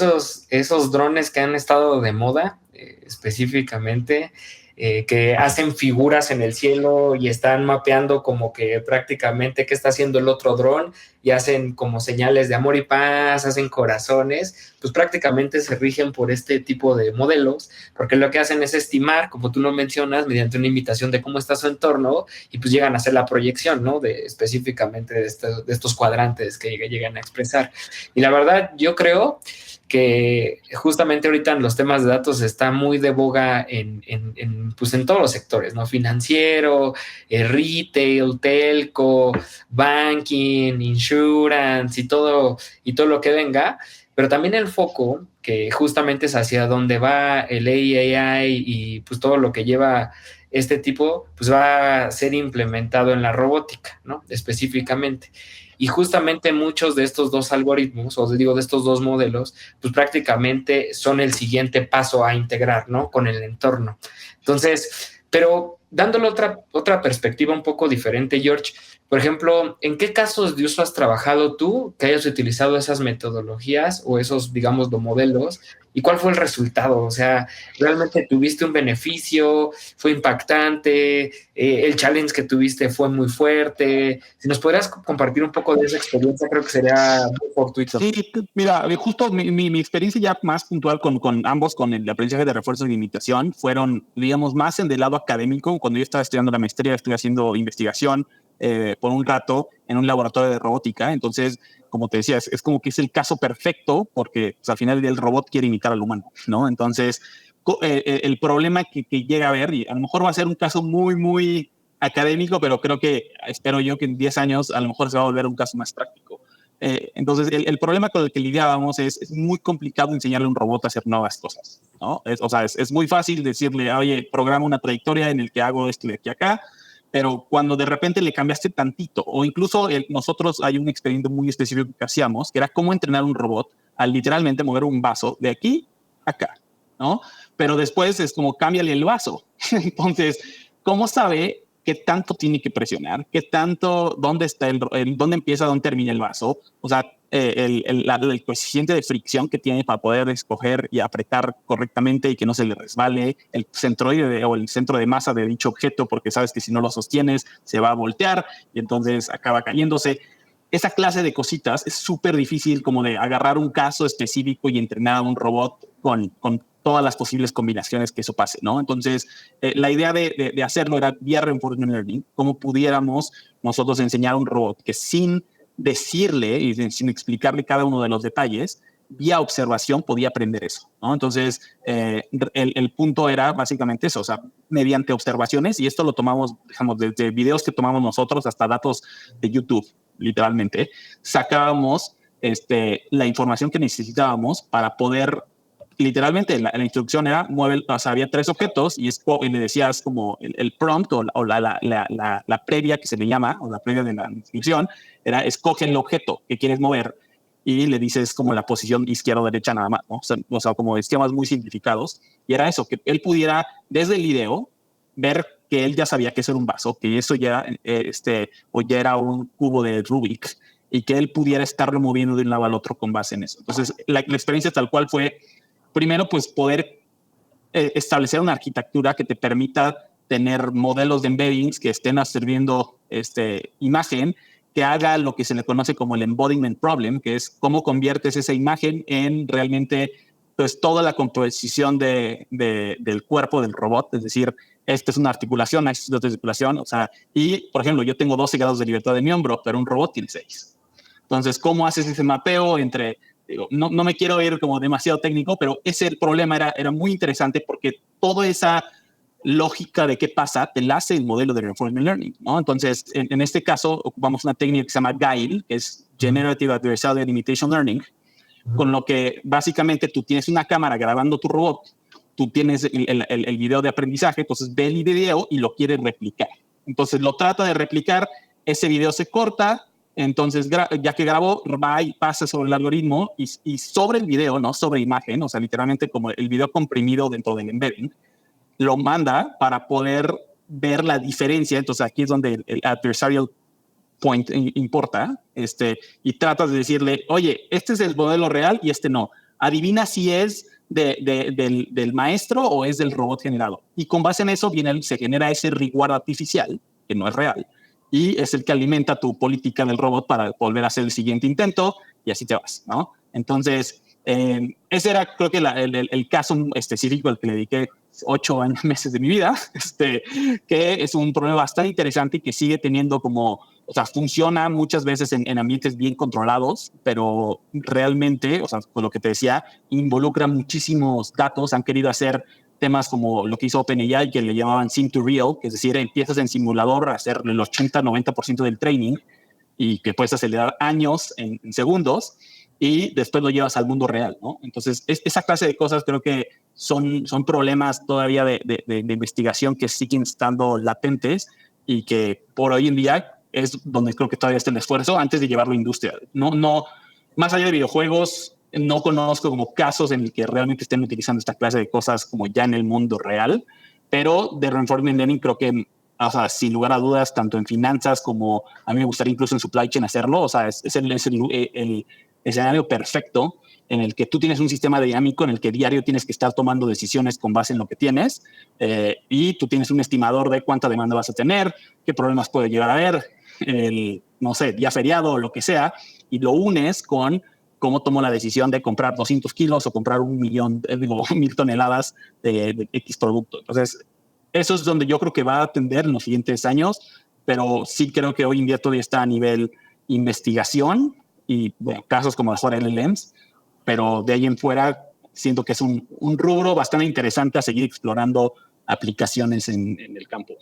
esos drones que han estado de moda, específicamente, que hacen figuras en el cielo y están mapeando como que prácticamente qué está haciendo el otro dron y hacen como señales de amor y paz, hacen corazones, pues prácticamente se rigen por este tipo de modelos, porque lo que hacen es estimar, como tú lo mencionas, mediante una imitación de cómo está su entorno y pues llegan a hacer la proyección, ¿no? Específicamente de estos cuadrantes que llegan a expresar. Y la verdad, yo creo que justamente ahorita en los temas de datos está muy de boga pues en todos los sectores, ¿no? Financiero, retail, telco, banking, insurance y todo lo que venga, pero también el foco que justamente es hacia dónde va el AI y pues todo lo que lleva este tipo, pues va a ser implementado en la robótica, ¿no? Específicamente. Y justamente muchos de estos dos algoritmos, o digo de estos dos modelos, pues prácticamente son el siguiente paso a integrar, ¿no? Con el entorno. Entonces, pero dándole otra perspectiva un poco diferente, George, por ejemplo, ¿en qué casos de uso has trabajado tú que hayas utilizado esas metodologías o esos, digamos, los modelos? ¿Y cuál fue el resultado? O sea, ¿realmente tuviste un beneficio? ¿Fue impactante? ¿El challenge que tuviste fue muy fuerte? Si nos podrías compartir un poco de esa experiencia, creo que sería muy fortuito. Sí, mira, justo mi experiencia ya más puntual con ambos, con el aprendizaje de refuerzo y imitación, fueron, digamos, más en el lado académico. Cuando yo estaba estudiando la maestría, estuve haciendo investigación por un rato en un laboratorio de robótica. Entonces, como te decía, es como que es el caso perfecto porque pues, al final el robot quiere imitar al humano, ¿no? Entonces, el problema que llega a haber, y a lo mejor va a ser un caso muy, muy académico, pero espero yo que en 10 años a lo mejor se va a volver un caso más práctico. Entonces, el problema con el que lidiábamos es muy complicado enseñarle a un robot a hacer nuevas cosas, ¿no? Es muy fácil decirle, oye, programa una trayectoria en el que hago esto de aquí a acá, pero cuando de repente le cambiaste tantito, o incluso nosotros hay un experimento muy específico que hacíamos, que era cómo entrenar un robot a literalmente mover un vaso de aquí a acá, ¿no? Pero después es como cámbiale el vaso. Entonces, ¿cómo sabe qué tanto tiene que presionar? ¿Qué tanto, dónde está dónde empieza, dónde termina el vaso? O sea, el coeficiente de fricción que tiene para poder escoger y apretar correctamente y que no se le resbale el centroide o el centro de masa de dicho objeto, porque sabes que si no lo sostienes se va a voltear y entonces acaba cayéndose. Esa clase de cositas es súper difícil como de agarrar un caso específico y entrenar a un robot con todas las posibles combinaciones que eso pase, ¿no? Entonces, la idea de hacerlo era vía Reinforcement Learning, cómo pudiéramos nosotros enseñar a un robot que sin decirle y sin explicarle cada uno de los detalles, vía observación podía aprender eso, ¿no? Entonces, el punto era básicamente eso, o sea, mediante observaciones, y esto lo tomamos, digamos, desde videos que tomamos nosotros hasta datos de YouTube, literalmente, sacábamos la información que necesitábamos para poder, literalmente, la instrucción era, o sea, había 3 objetos y le decías como el prompt o la previa que se le llama, o la previa de la instrucción, era escoge el objeto que quieres mover y le dices como la posición izquierda o derecha nada más, ¿no? O sea, como esquemas muy simplificados. Y era eso, que él pudiera desde el video ver que él ya sabía que eso era un vaso, que eso ya, o ya era un cubo de Rubik, y que él pudiera estarlo moviendo de un lado al otro con base en eso. Entonces, la experiencia tal cual fue, primero, pues poder establecer una arquitectura que te permita tener modelos de embeddings que estén absorbiendo imagen, que haga lo que se le conoce como el embodiment problem, que es cómo conviertes esa imagen en realmente pues toda la composición del cuerpo del robot, es decir, esta es una articulación, esta es otra articulación, o sea, y por ejemplo, yo tengo 12 grados de libertad de mi hombro, pero un robot tiene 6. Entonces, ¿cómo haces ese mapeo entre, digo, no me quiero ir como demasiado técnico, pero ese problema era muy interesante porque toda esa lógica de qué pasa te la hace el modelo de Reinforcement Learning, ¿no? Entonces, en este caso, ocupamos una técnica que se llama GAIL, que es Generative Adversarial Imitation Learning, con lo que básicamente tú tienes una cámara grabando tu robot, tú tienes el video de aprendizaje, entonces ve el video y lo quiere replicar. Entonces lo trata de replicar, ese video se corta, entonces ya que grabó, va y pasa sobre el algoritmo y sobre el video, no sobre imagen, o sea, literalmente como el video comprimido dentro del embedding, lo manda para poder ver la diferencia. Entonces aquí es donde el adversarial point importa, y tratas de decirle, oye, este es el modelo real y este no. Adivina si es del maestro o es del robot generado. Y con base en eso se genera ese reward artificial, que no es real, y es el que alimenta tu política del robot para volver a hacer el siguiente intento y así te vas, ¿no? Entonces, ese era creo que el caso específico al que le dediqué 8 meses de mi vida, que es un problema bastante interesante y que sigue teniendo como, o sea, funciona muchas veces en ambientes bien controlados, pero realmente, o sea, con lo que te decía, involucra muchísimos datos. Han querido hacer temas como lo que hizo OpenAI, que le llamaban Sim to Real, que es decir, empiezas en simulador a hacer el 80-90% del training y que puedes acelerar años en segundos, y después lo llevas al mundo real, ¿no? Entonces, esa clase de cosas creo que son problemas todavía de investigación que siguen estando latentes y que por hoy en día es donde creo que todavía está el esfuerzo antes de llevarlo a industria. No, más allá de videojuegos, no conozco como casos en el que realmente estén utilizando esta clase de cosas como ya en el mundo real, pero de Reinforcement Learning creo que, o sea, sin lugar a dudas, tanto en finanzas como a mí me gustaría incluso en supply chain hacerlo. O sea, es el escenario perfecto en el que tú tienes un sistema dinámico en el que diario tienes que estar tomando decisiones con base en lo que tienes, y tú tienes un estimador de cuánta demanda vas a tener, qué problemas puede llegar a haber, no sé, día feriado o lo que sea, y lo unes con cómo tomo la decisión de comprar 200 kilos o comprar 1.000 toneladas de X producto. Entonces, eso es donde yo creo que va a atender en los siguientes años, pero sí creo que hoy en día todavía está a nivel investigación y bueno, casos como mejor LLMs, pero de ahí en fuera siento que es un rubro bastante interesante a seguir explorando aplicaciones en el campo.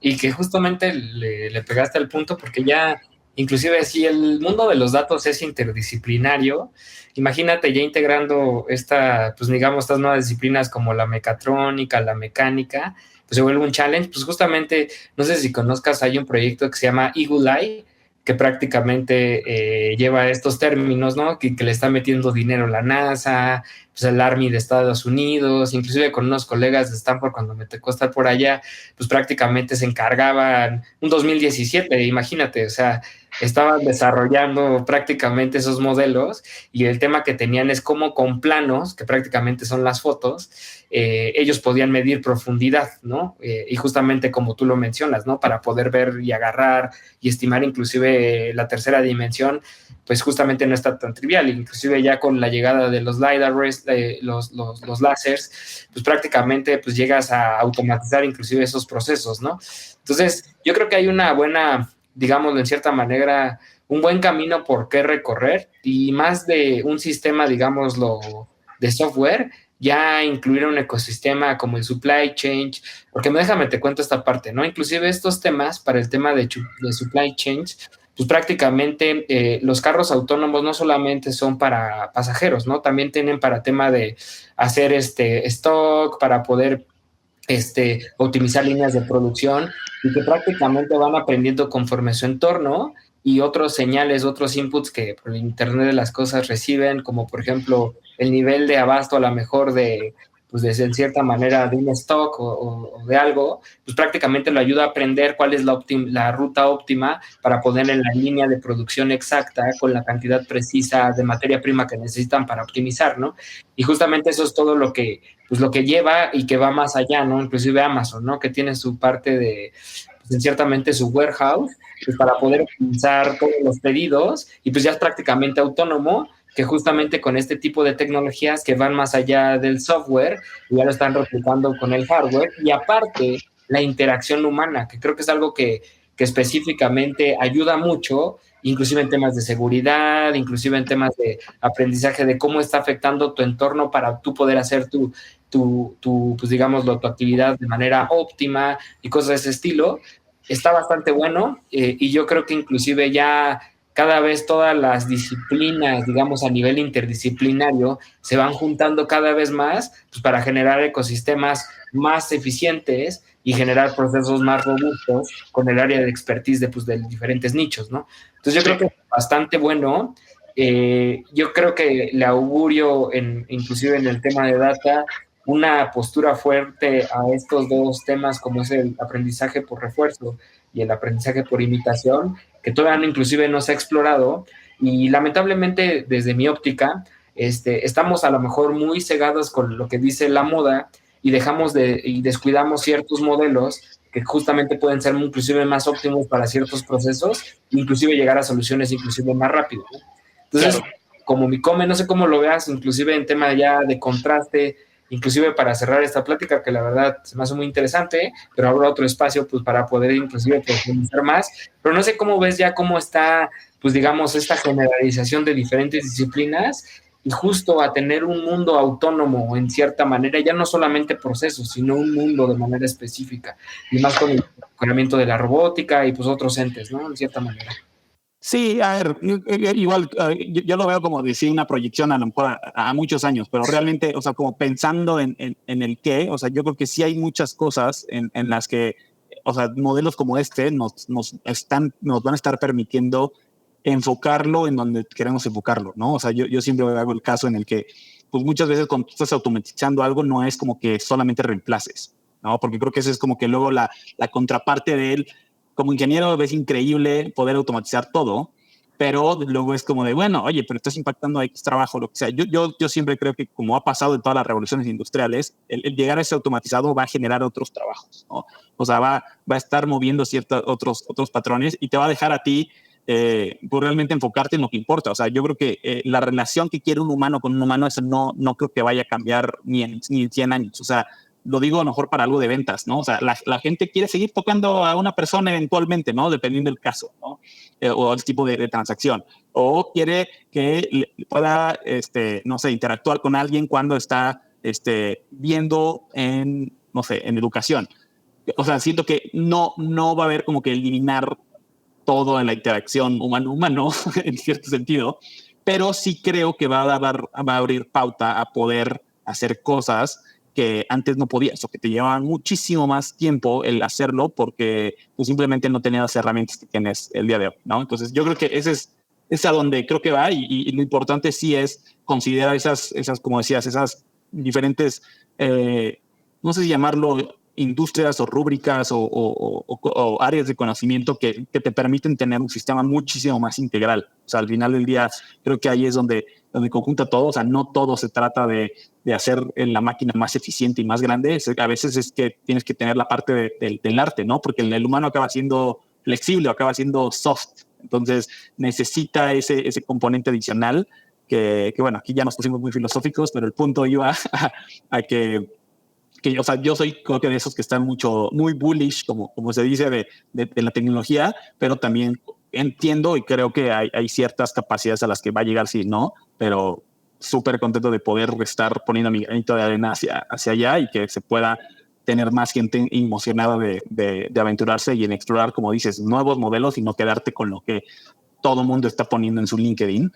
Y que justamente le pegaste al punto, porque ya, inclusive si el mundo de los datos es interdisciplinario, imagínate ya integrando pues digamos, estas nuevas disciplinas como la mecatrónica, la mecánica, pues se vuelve un challenge. Pues justamente, no sé si conozcas, hay un proyecto que se llama Eagle Eye, que prácticamente lleva estos términos, ¿no? Que le está metiendo dinero la NASA, pues el Army de Estados Unidos, inclusive con unos colegas de Stanford cuando me tocó estar por allá, pues prácticamente se encargaban, un 2017, imagínate, o sea, estaban desarrollando prácticamente esos modelos y el tema que tenían es cómo con planos, que prácticamente son las fotos, ellos podían medir profundidad, ¿no? Y justamente como tú lo mencionas, ¿no? Para poder ver y agarrar y estimar inclusive la tercera dimensión, pues justamente no está tan trivial. Inclusive ya con la llegada de los LiDARs, los láseres, pues prácticamente pues llegas a automatizar inclusive esos procesos, ¿no? Entonces, yo creo que hay una buena, digámoslo en cierta manera, un buen camino por qué recorrer y más de un sistema, digámoslo, de software, ya incluir un ecosistema como el supply chain, porque déjame te cuento esta parte, ¿no? Inclusive estos temas, para el tema de supply chain, pues prácticamente los carros autónomos no solamente son para pasajeros, ¿no? También tienen para tema de hacer stock, para poder optimizar líneas de producción y que prácticamente van aprendiendo conforme su entorno y otros señales, otros inputs que por el Internet de las cosas reciben, como por ejemplo el nivel de abasto a lo mejor pues de en cierta manera de un stock o de algo, pues prácticamente lo ayuda a aprender cuál es la ruta óptima para poner en la línea de producción exacta con la cantidad precisa de materia prima que necesitan para optimizar, ¿no? Y justamente eso es todo pues lo que lleva y que va más allá, ¿no? Inclusive Amazon, ¿no? Que tiene su parte pues ciertamente su warehouse, pues para poder optimizar todos los pedidos y pues ya es prácticamente autónomo, que justamente con este tipo de tecnologías que van más allá del software, ya lo están replicando con el hardware y aparte la interacción humana, que creo que es algo que específicamente ayuda mucho, inclusive en temas de seguridad, inclusive en temas de aprendizaje de cómo está afectando tu entorno para tú poder hacer pues digámoslo, tu actividad de manera óptima y cosas de ese estilo. Está bastante bueno y yo creo que inclusive ya cada vez todas las disciplinas, digamos a nivel interdisciplinario, se van juntando cada vez más pues, para generar ecosistemas más eficientes y generar procesos más robustos con el área de expertise pues, de diferentes nichos, ¿no? Entonces yo creo que es bastante bueno. Yo creo que le augurio, inclusive en el tema de data, una postura fuerte a estos dos temas como es el aprendizaje por refuerzo y el aprendizaje por imitación, que todavía inclusive no se ha explorado y lamentablemente desde mi óptica estamos a lo mejor muy cegados con lo que dice la moda y descuidamos ciertos modelos que justamente pueden ser inclusive más óptimos para ciertos procesos, inclusive llegar a soluciones inclusive más rápido, ¿no? Entonces, claro, como mi come, no sé cómo lo veas, inclusive en tema ya de contraste, inclusive para cerrar esta plática, que la verdad se me hace muy interesante, pero habrá otro espacio pues para poder inclusive profundizar más, pero no sé cómo ves ya cómo está, pues digamos, esta generalización de diferentes disciplinas y justo a tener un mundo autónomo en cierta manera, ya no solamente procesos, sino un mundo de manera específica, y más con el mejoramiento de la robótica y pues otros entes, ¿no? En cierta manera. Sí, a ver, igual yo lo veo como decir una proyección a lo mejor a muchos años, pero realmente, o sea, como pensando en el qué, o sea, yo creo que sí hay muchas cosas en las que, o sea, modelos como este nos van a estar permitiendo enfocarlo en donde queremos enfocarlo, ¿no? O sea, yo siempre hago el caso en el que, pues muchas veces cuando tú estás automatizando algo no es como que solamente reemplaces, ¿no? Porque creo que eso es como que luego la contraparte de él. Como ingeniero ves increíble poder automatizar todo, pero luego es como de, bueno, oye, pero estás impactando a X trabajo, lo que sea. Yo siempre creo que como ha pasado en todas las revoluciones industriales, el llegar a ese automatizado va a generar otros trabajos, ¿no? O sea, va a estar moviendo ciertos otros patrones y te va a dejar a ti pues realmente enfocarte en lo que importa. O sea, yo creo que la relación que quiere un humano con un humano, eso no creo que vaya a cambiar ni en 100 años. O sea, lo digo a lo mejor para algo de ventas, ¿no? O sea, la gente quiere seguir tocando a una persona eventualmente, ¿no? Dependiendo del caso, ¿no? O el tipo de transacción. O quiere que pueda, no sé, interactuar con alguien cuando está viendo no sé, en educación. O sea, siento que no va a haber como que eliminar todo en la interacción humano-humano, en cierto sentido, pero sí creo que va a abrir pauta a poder hacer cosas que antes no podías o que te llevaba muchísimo más tiempo el hacerlo porque pues, simplemente no tenías las herramientas que tienes el día de hoy, ¿no? Entonces yo creo que es a donde creo que va y lo importante sí es considerar esas como decías, esas diferentes, no sé si llamarlo industrias o rúbricas o áreas de conocimiento que te permiten tener un sistema muchísimo más integral. O sea, al final del día creo que ahí es donde conjunta todo. O sea, no todo se trata de hacer la máquina más eficiente y más grande. A veces es que tienes que tener la parte del arte, ¿no? Porque el humano acaba siendo flexible, acaba siendo soft. Entonces necesita ese componente adicional que, bueno, aquí ya nos pusimos muy filosóficos, pero el punto iba a que o sea, yo soy creo que de esos que están muy bullish, como se dice, de la tecnología, pero también entiendo y creo que hay ciertas capacidades a las que va a llegar, sí, no, pero súper contento de poder estar poniendo mi granito de arena hacia allá y que se pueda tener más gente emocionada de aventurarse y en explorar, como dices, nuevos modelos y no quedarte con lo que todo el mundo está poniendo en su LinkedIn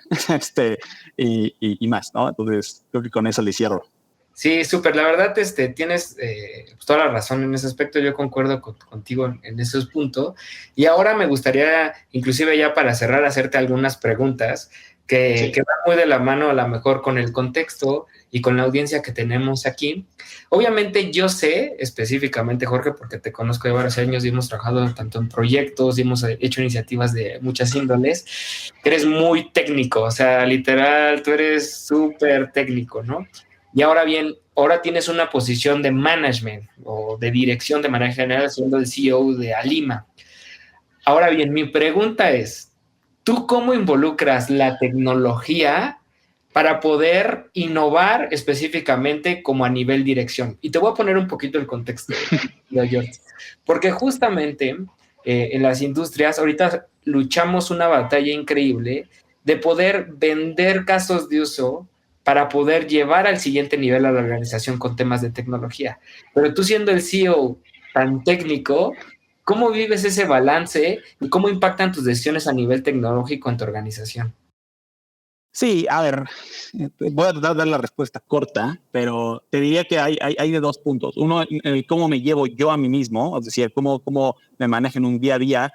y más, ¿no? Entonces, creo que con eso le cierro. Sí, súper. La verdad, tienes pues, toda la razón en ese aspecto. Yo concuerdo contigo en esos puntos. Y ahora me gustaría, inclusive ya para cerrar, hacerte algunas preguntas que van muy de la mano a lo mejor con el contexto y con la audiencia que tenemos aquí. Obviamente yo sé específicamente, Jorge, porque te conozco de varios años y hemos trabajado tanto en proyectos y hemos hecho iniciativas de muchas índoles, que eres muy técnico, o sea, literal, tú eres súper técnico, ¿no? Y ahora bien, ahora tienes una posición de management o de dirección de manera general, siendo el CEO de Alima. Ahora bien, mi pregunta es, ¿tú cómo involucras la tecnología para poder innovar específicamente como a nivel dirección? Y te voy a poner un poquito el contexto, George, porque justamente en las industrias ahorita luchamos una batalla increíble de poder vender casos de uso para poder llevar al siguiente nivel a la organización con temas de tecnología. Pero tú siendo el CEO tan técnico, ¿cómo vives ese balance y cómo impactan tus decisiones a nivel tecnológico en tu organización? Sí, a ver, voy a tratar de dar la respuesta corta, pero te diría que hay de dos puntos. Uno, cómo me llevo yo a mí mismo, es decir, cómo me manejo en un día a día,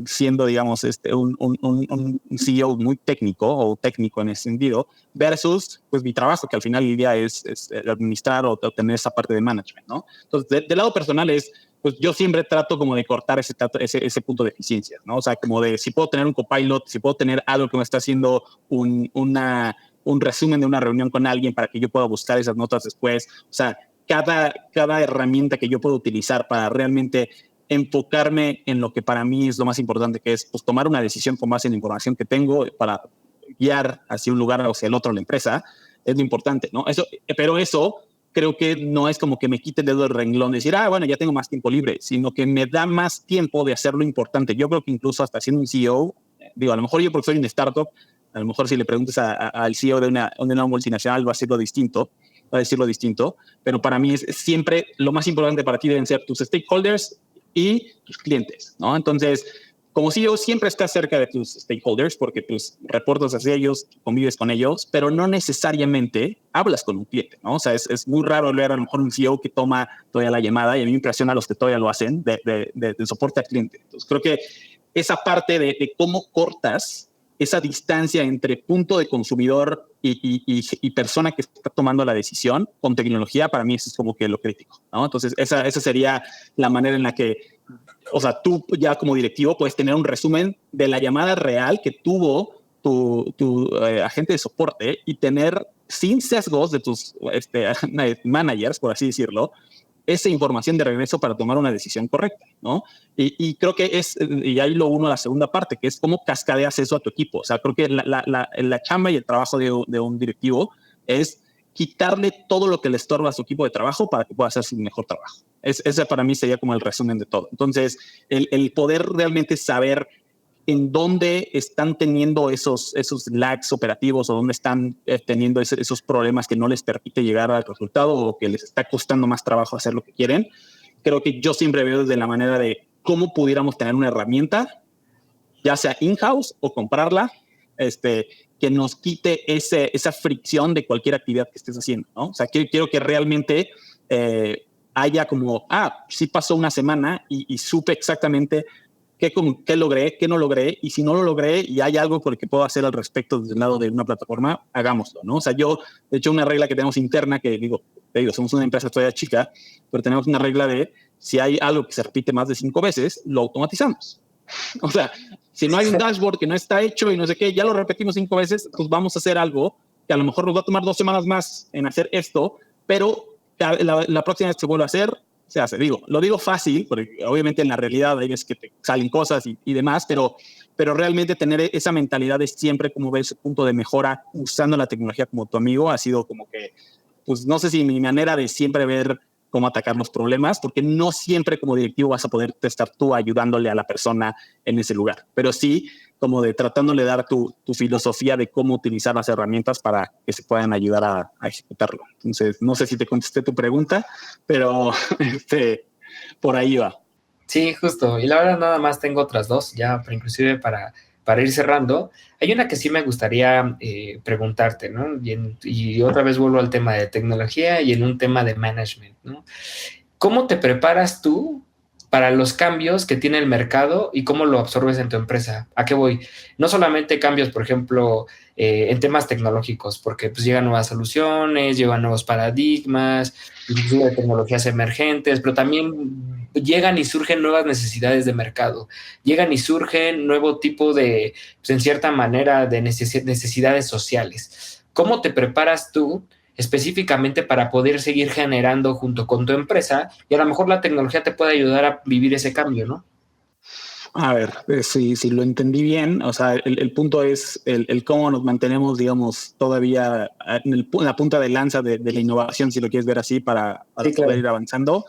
siendo, digamos, un CEO muy técnico o técnico en ese sentido, versus pues mi trabajo, que al final del día es administrar o tener esa parte de management, ¿no? Entonces, del lado personal pues yo siempre trato como de cortar ese punto de eficiencia, ¿no? O sea, como de si puedo tener un copilot, si puedo tener algo que me está haciendo un resumen de una reunión con alguien para que yo pueda buscar esas notas después. O sea, cada herramienta que yo puedo utilizar para realmente enfocarme en lo que para mí es lo más importante, que es pues, tomar una decisión con base en la información que tengo para guiar hacia un lugar o hacia el otro la empresa, es lo importante, ¿no? Pero eso creo que no es como que me quite el dedo del renglón de decir, bueno, ya tengo más tiempo libre, sino que me da más tiempo de hacer lo importante. Yo creo que incluso hasta siendo un CEO, digo, a lo mejor yo porque soy un startup, a lo mejor si le preguntas al CEO de una multinacional va a decirlo distinto, pero para mí es siempre lo más importante para ti deben ser tus stakeholders y tus clientes, ¿no? Entonces, como CEO siempre estás cerca de tus stakeholders porque tus reportas hacia ellos, convives con ellos, pero no necesariamente hablas con un cliente, ¿no? O sea, es muy raro ver a lo mejor un CEO que toma todavía la llamada y a mí me impresiona a los que todavía lo hacen de soporte al cliente. Entonces, creo que esa parte de cómo cortas esa distancia entre punto de consumidor y persona que está tomando la decisión con tecnología, para mí eso es como que lo crítico, ¿no? Entonces, esa sería la manera en la que, o sea, tú ya como directivo puedes tener un resumen de la llamada real que tuvo tu agente de soporte y tener sin sesgos de tus managers, por así decirlo, esa información de regreso para tomar una decisión correcta, ¿no? Y creo que y ahí lo uno a la segunda parte, que es cómo cascadeas eso a tu equipo. O sea, creo que la chamba y el trabajo de un directivo es quitarle todo lo que le estorba a su equipo de trabajo para que pueda hacer su mejor trabajo. Ese para mí sería como el resumen de todo. Entonces, el poder realmente saber en dónde están teniendo esos lags operativos o dónde están teniendo esos problemas que no les permite llegar al resultado o que les está costando más trabajo hacer lo que quieren. Creo que yo siempre veo desde la manera de cómo pudiéramos tener una herramienta, ya sea in-house o comprarla, que nos quite esa fricción de cualquier actividad que estés haciendo, ¿no? O sea, quiero que realmente haya como, sí pasó una semana y supe exactamente qué logré, qué no logré, y si no lo logré y hay algo por el que puedo hacer al respecto desde el lado de una plataforma, hagámoslo, ¿no? O sea, de hecho, una regla que tenemos interna, que te digo, somos una empresa todavía chica, pero tenemos una regla de si hay algo que se repite más de 5 veces, lo automatizamos. O sea, si no hay un dashboard que no está hecho y no sé qué, ya lo repetimos 5 veces, pues vamos a hacer algo que a lo mejor nos va a tomar 2 semanas más en hacer esto, pero la próxima vez que se vuelve a hacer, se hace. Lo digo fácil, porque obviamente en la realidad hay veces que te salen cosas y demás, pero realmente tener esa mentalidad de siempre como ver ese punto de mejora usando la tecnología como tu amigo ha sido como que, pues no sé si mi manera de siempre ver cómo atacar los problemas, porque no siempre como directivo vas a poder estar tú ayudándole a la persona en ese lugar, pero sí como de tratándole de dar tu filosofía de cómo utilizar las herramientas para que se puedan ayudar a ejecutarlo. Entonces, no sé si te contesté tu pregunta, pero por ahí va. Sí, justo. Y la verdad nada más tengo otras dos, ya, pero inclusive para ir cerrando. Hay una que sí me gustaría preguntarte, ¿no? Y otra vez vuelvo al tema de tecnología y en un tema de management, ¿no? ¿Cómo te preparas tú para los cambios que tiene el mercado y cómo lo absorbes en tu empresa? ¿A qué voy? No solamente cambios, por ejemplo, en temas tecnológicos, porque pues llegan nuevas soluciones, llegan nuevos paradigmas, inclusive tecnologías emergentes, pero también llegan y surgen nuevas necesidades de mercado, llegan y surgen nuevo tipo de, pues, en cierta manera, de necesidades sociales. ¿Cómo te preparas tú específicamente para poder seguir generando junto con tu empresa? Y a lo mejor la tecnología te puede ayudar a vivir ese cambio, ¿no? A ver, si lo entendí bien, o sea, el punto es el cómo nos mantenemos, digamos, todavía en la punta de lanza de la innovación, si lo quieres ver así, para Sí, claro. poder ir avanzando.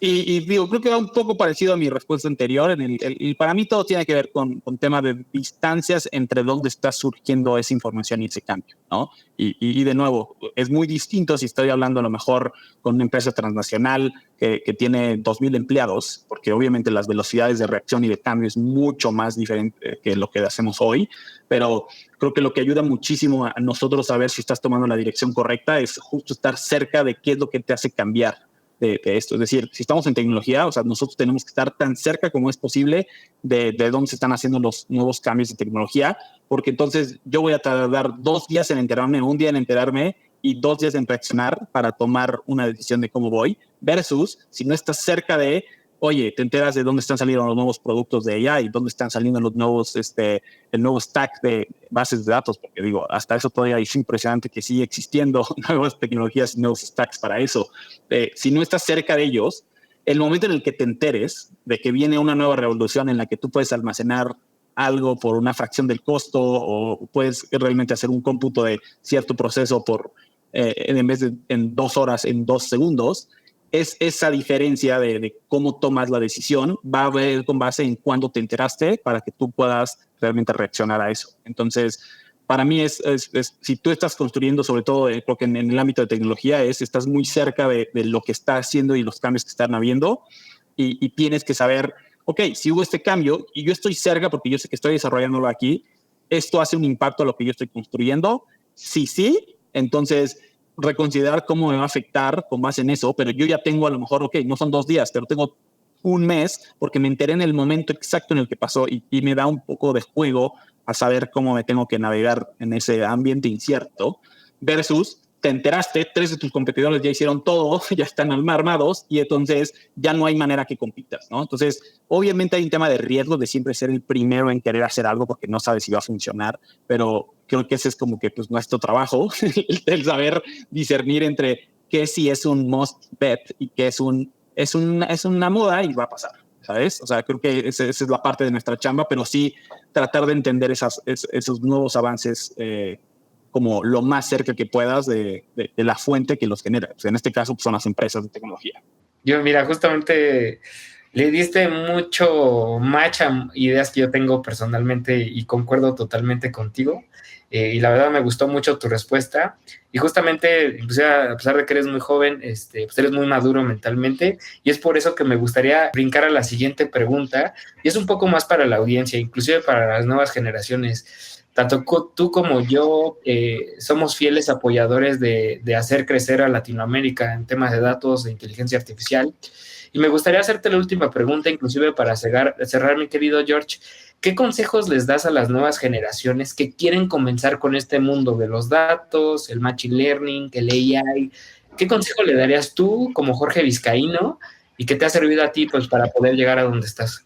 Y creo que va un poco parecido a mi respuesta anterior. Y para mí todo tiene que ver con tema de distancias entre dónde está surgiendo esa información y ese cambio, ¿no? Y de nuevo, es muy distinto si estoy hablando a lo mejor con una empresa transnacional que tiene 2,000 empleados, porque obviamente las velocidades de reacción y de cambio es mucho más diferente que lo que hacemos hoy, pero creo que lo que ayuda muchísimo a nosotros a ver si estás tomando la dirección correcta es justo estar cerca de qué es lo que te hace cambiar de esto. Es decir, si estamos en tecnología, o sea, nosotros tenemos que estar tan cerca como es posible de dónde se están haciendo los nuevos cambios de tecnología, porque entonces yo voy a tardar 2 días en enterarme, 1 día en enterarme y 2 días en reaccionar para tomar una decisión de cómo voy, versus si no estás cerca de, oye, te enteras de dónde están saliendo los nuevos productos de AI, dónde están saliendo los nuevos, el nuevo stack de bases de datos, porque digo, hasta eso todavía es impresionante que sigue existiendo nuevas tecnologías y nuevos stacks para eso. Si no estás cerca de ellos, el momento en el que te enteres de que viene una nueva revolución en la que tú puedes almacenar algo por una fracción del costo o puedes realmente hacer un cómputo de cierto proceso en vez de en 2 horas, en 2 segundos, es esa diferencia de cómo tomas la decisión, va a ver con base en cuándo te enteraste para que tú puedas realmente reaccionar a eso. Entonces, para mí si tú estás construyendo, sobre todo creo que en el ámbito de tecnología, estás muy cerca de lo que está haciendo y los cambios que están habiendo y tienes que saber, ok, si hubo este cambio y yo estoy cerca porque yo sé que estoy desarrollándolo aquí, ¿esto hace un impacto a lo que yo estoy construyendo? Sí, entonces reconsiderar cómo me va a afectar con base en eso, pero yo ya tengo a lo mejor, ok, no son 2 días, pero tengo 1 mes porque me enteré en el momento exacto en el que pasó y me da un poco de juego a saber cómo me tengo que navegar en ese ambiente incierto versus te enteraste, 3 de tus competidores ya hicieron todo, ya están armados y entonces ya no hay manera que compitas, ¿no? Entonces, obviamente hay un tema de riesgo de siempre ser el primero en querer hacer algo porque no sabes si va a funcionar, pero creo que ese es como que pues nuestro trabajo, el saber discernir entre qué sí es un must bet y qué es una moda y va a pasar, ¿sabes? O sea, creo que esa es la parte de nuestra chamba, pero sí tratar de entender esos nuevos avances como lo más cerca que puedas de la fuente que los genera. O sea, en este caso pues, son las empresas de tecnología. Yo, mira, justamente le diste mucho match a ideas que yo tengo personalmente y concuerdo totalmente contigo. Y la verdad me gustó mucho tu respuesta. Y justamente, inclusive a pesar de que eres muy joven, pues eres muy maduro mentalmente. Y es por eso que me gustaría brincar a la siguiente pregunta. Y es un poco más para la audiencia, inclusive para las nuevas generaciones. tanto tú como yo somos fieles apoyadores de hacer crecer a Latinoamérica en temas de datos, de inteligencia artificial. Y me gustaría hacerte la última pregunta, inclusive para cerrar, mi querido George. ¿Qué consejos les das a las nuevas generaciones que quieren comenzar con este mundo de los datos, el machine learning, el AI? ¿Qué consejo le darías tú como Jorge Vizcaíno y que te ha servido a ti pues, para poder llegar a donde estás?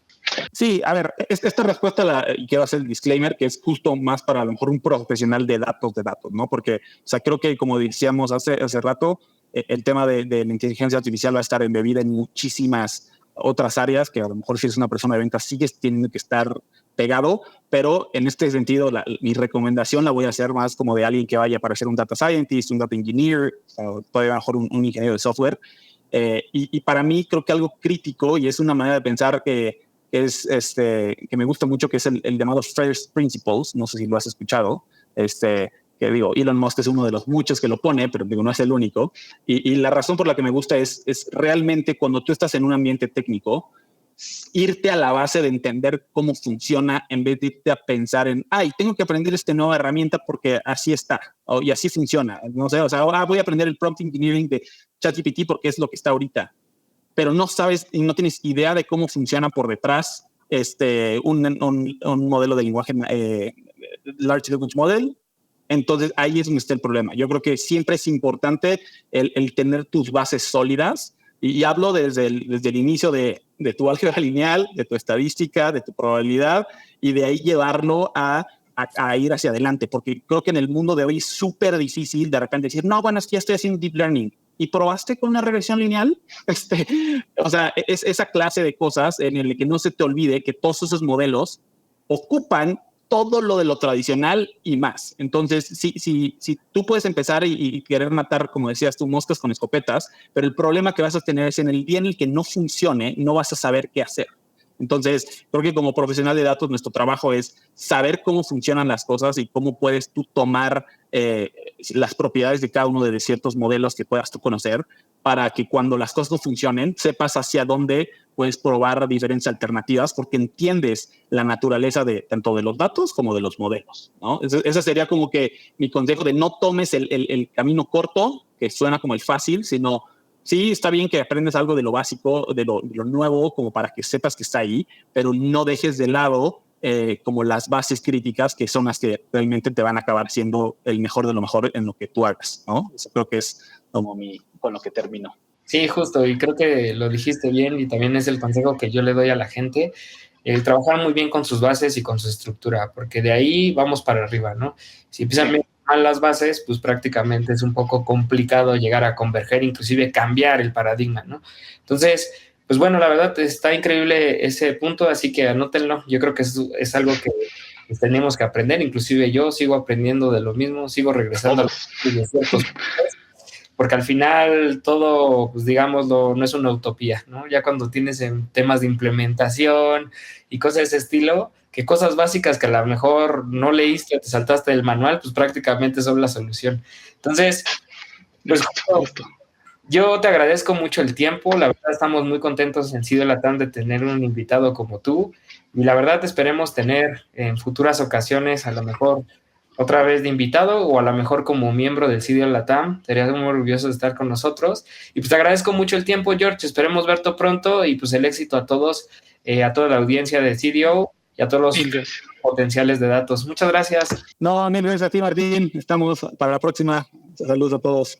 Sí, a ver, esta respuesta, y quiero hacer el disclaimer, que es justo más para a lo mejor un profesional de datos, ¿no? Porque, o sea, creo que como decíamos hace rato, el tema de la inteligencia artificial va a estar embebida en muchísimas otras áreas que a lo mejor si eres una persona de ventas sigues teniendo que estar pegado, pero en este sentido mi recomendación la voy a hacer más como de alguien que vaya para ser un data scientist, un data engineer, o todavía mejor un ingeniero de software. Y para mí creo que algo crítico, y es una manera de pensar que me gusta mucho, que es el llamado First Principles. No sé si lo has escuchado. Que digo, Elon Musk es uno de los muchos que lo pone, pero digo, no es el único. Y la razón por la que me gusta es realmente cuando tú estás en un ambiente técnico, irte a la base de entender cómo funciona en vez de irte a pensar en, tengo que aprender esta nueva herramienta porque así está y así funciona. No sé, o sea, ahora voy a aprender el prompt engineering de ChatGPT porque es lo que está ahorita, pero no sabes y no tienes idea de cómo funciona por detrás un modelo de lenguaje Large Language Model. Entonces ahí es donde está el problema. Yo creo que siempre es importante el tener tus bases sólidas, y hablo desde el inicio de tu álgebra lineal, de tu estadística, de tu probabilidad, y de ahí llevarlo a ir hacia adelante, porque creo que en el mundo de hoy es súper difícil de repente decir, no, bueno, es que ya estoy haciendo deep learning. ¿Y probaste con una regresión lineal? O sea, es esa clase de cosas en el que no se te olvide que todos esos modelos ocupan todo lo de lo tradicional y más. Entonces, si tú puedes empezar y querer matar, como decías tú, moscas con escopetas, pero el problema que vas a tener es en el día en el que no funcione, no vas a saber qué hacer. Entonces, creo que como profesional de datos, nuestro trabajo es saber cómo funcionan las cosas y cómo puedes tú tomar las propiedades de cada uno de ciertos modelos que puedas tú conocer, para que cuando las cosas no funcionen, sepas hacia dónde puedes probar diferentes alternativas, porque entiendes la naturaleza de tanto de los datos como de los modelos, ¿no? Ese sería como que mi consejo, de no tomes el camino corto, que suena como el fácil, sino sí, está bien que aprendes algo de lo básico, de lo nuevo, como para que sepas que está ahí, pero no dejes de lado como las bases críticas, que son las que realmente te van a acabar siendo el mejor de lo mejor en lo que tú hagas, ¿no? Eso creo que es como con lo que termino. Sí, justo, y creo que lo dijiste bien, y también es el consejo que yo le doy a la gente, el trabajar muy bien con sus bases y con su estructura, porque de ahí vamos para arriba, ¿no? Si empiezan mal las bases, pues prácticamente es un poco complicado llegar a converger, inclusive cambiar el paradigma, ¿no? Entonces, pues bueno, la verdad está increíble ese punto, así que anótenlo. Yo creo que es algo que tenemos que aprender, inclusive yo sigo aprendiendo de lo mismo, sigo regresando a los ciertos puntos, porque al final todo, pues digámoslo, no es una utopía, ¿no? Ya cuando tienes en temas de implementación y cosas de ese estilo, que cosas básicas que a lo mejor no leíste o te saltaste del manual, pues prácticamente son la solución. Entonces, pues yo te agradezco mucho el tiempo, la verdad estamos muy contentos en Sido Latam de tener un invitado como tú, y la verdad esperemos tener en futuras ocasiones a lo mejor otra vez de invitado, o a lo mejor como miembro del CIDIO Latam. Sería muy orgulloso de estar con nosotros. Y pues te agradezco mucho el tiempo, George. Esperemos verte pronto, y pues el éxito a todos, a toda la audiencia de CIDIO y a todos los potenciales de datos. Muchas gracias. No, mil gracias a ti, Martín. Estamos para la próxima. Saludos a todos.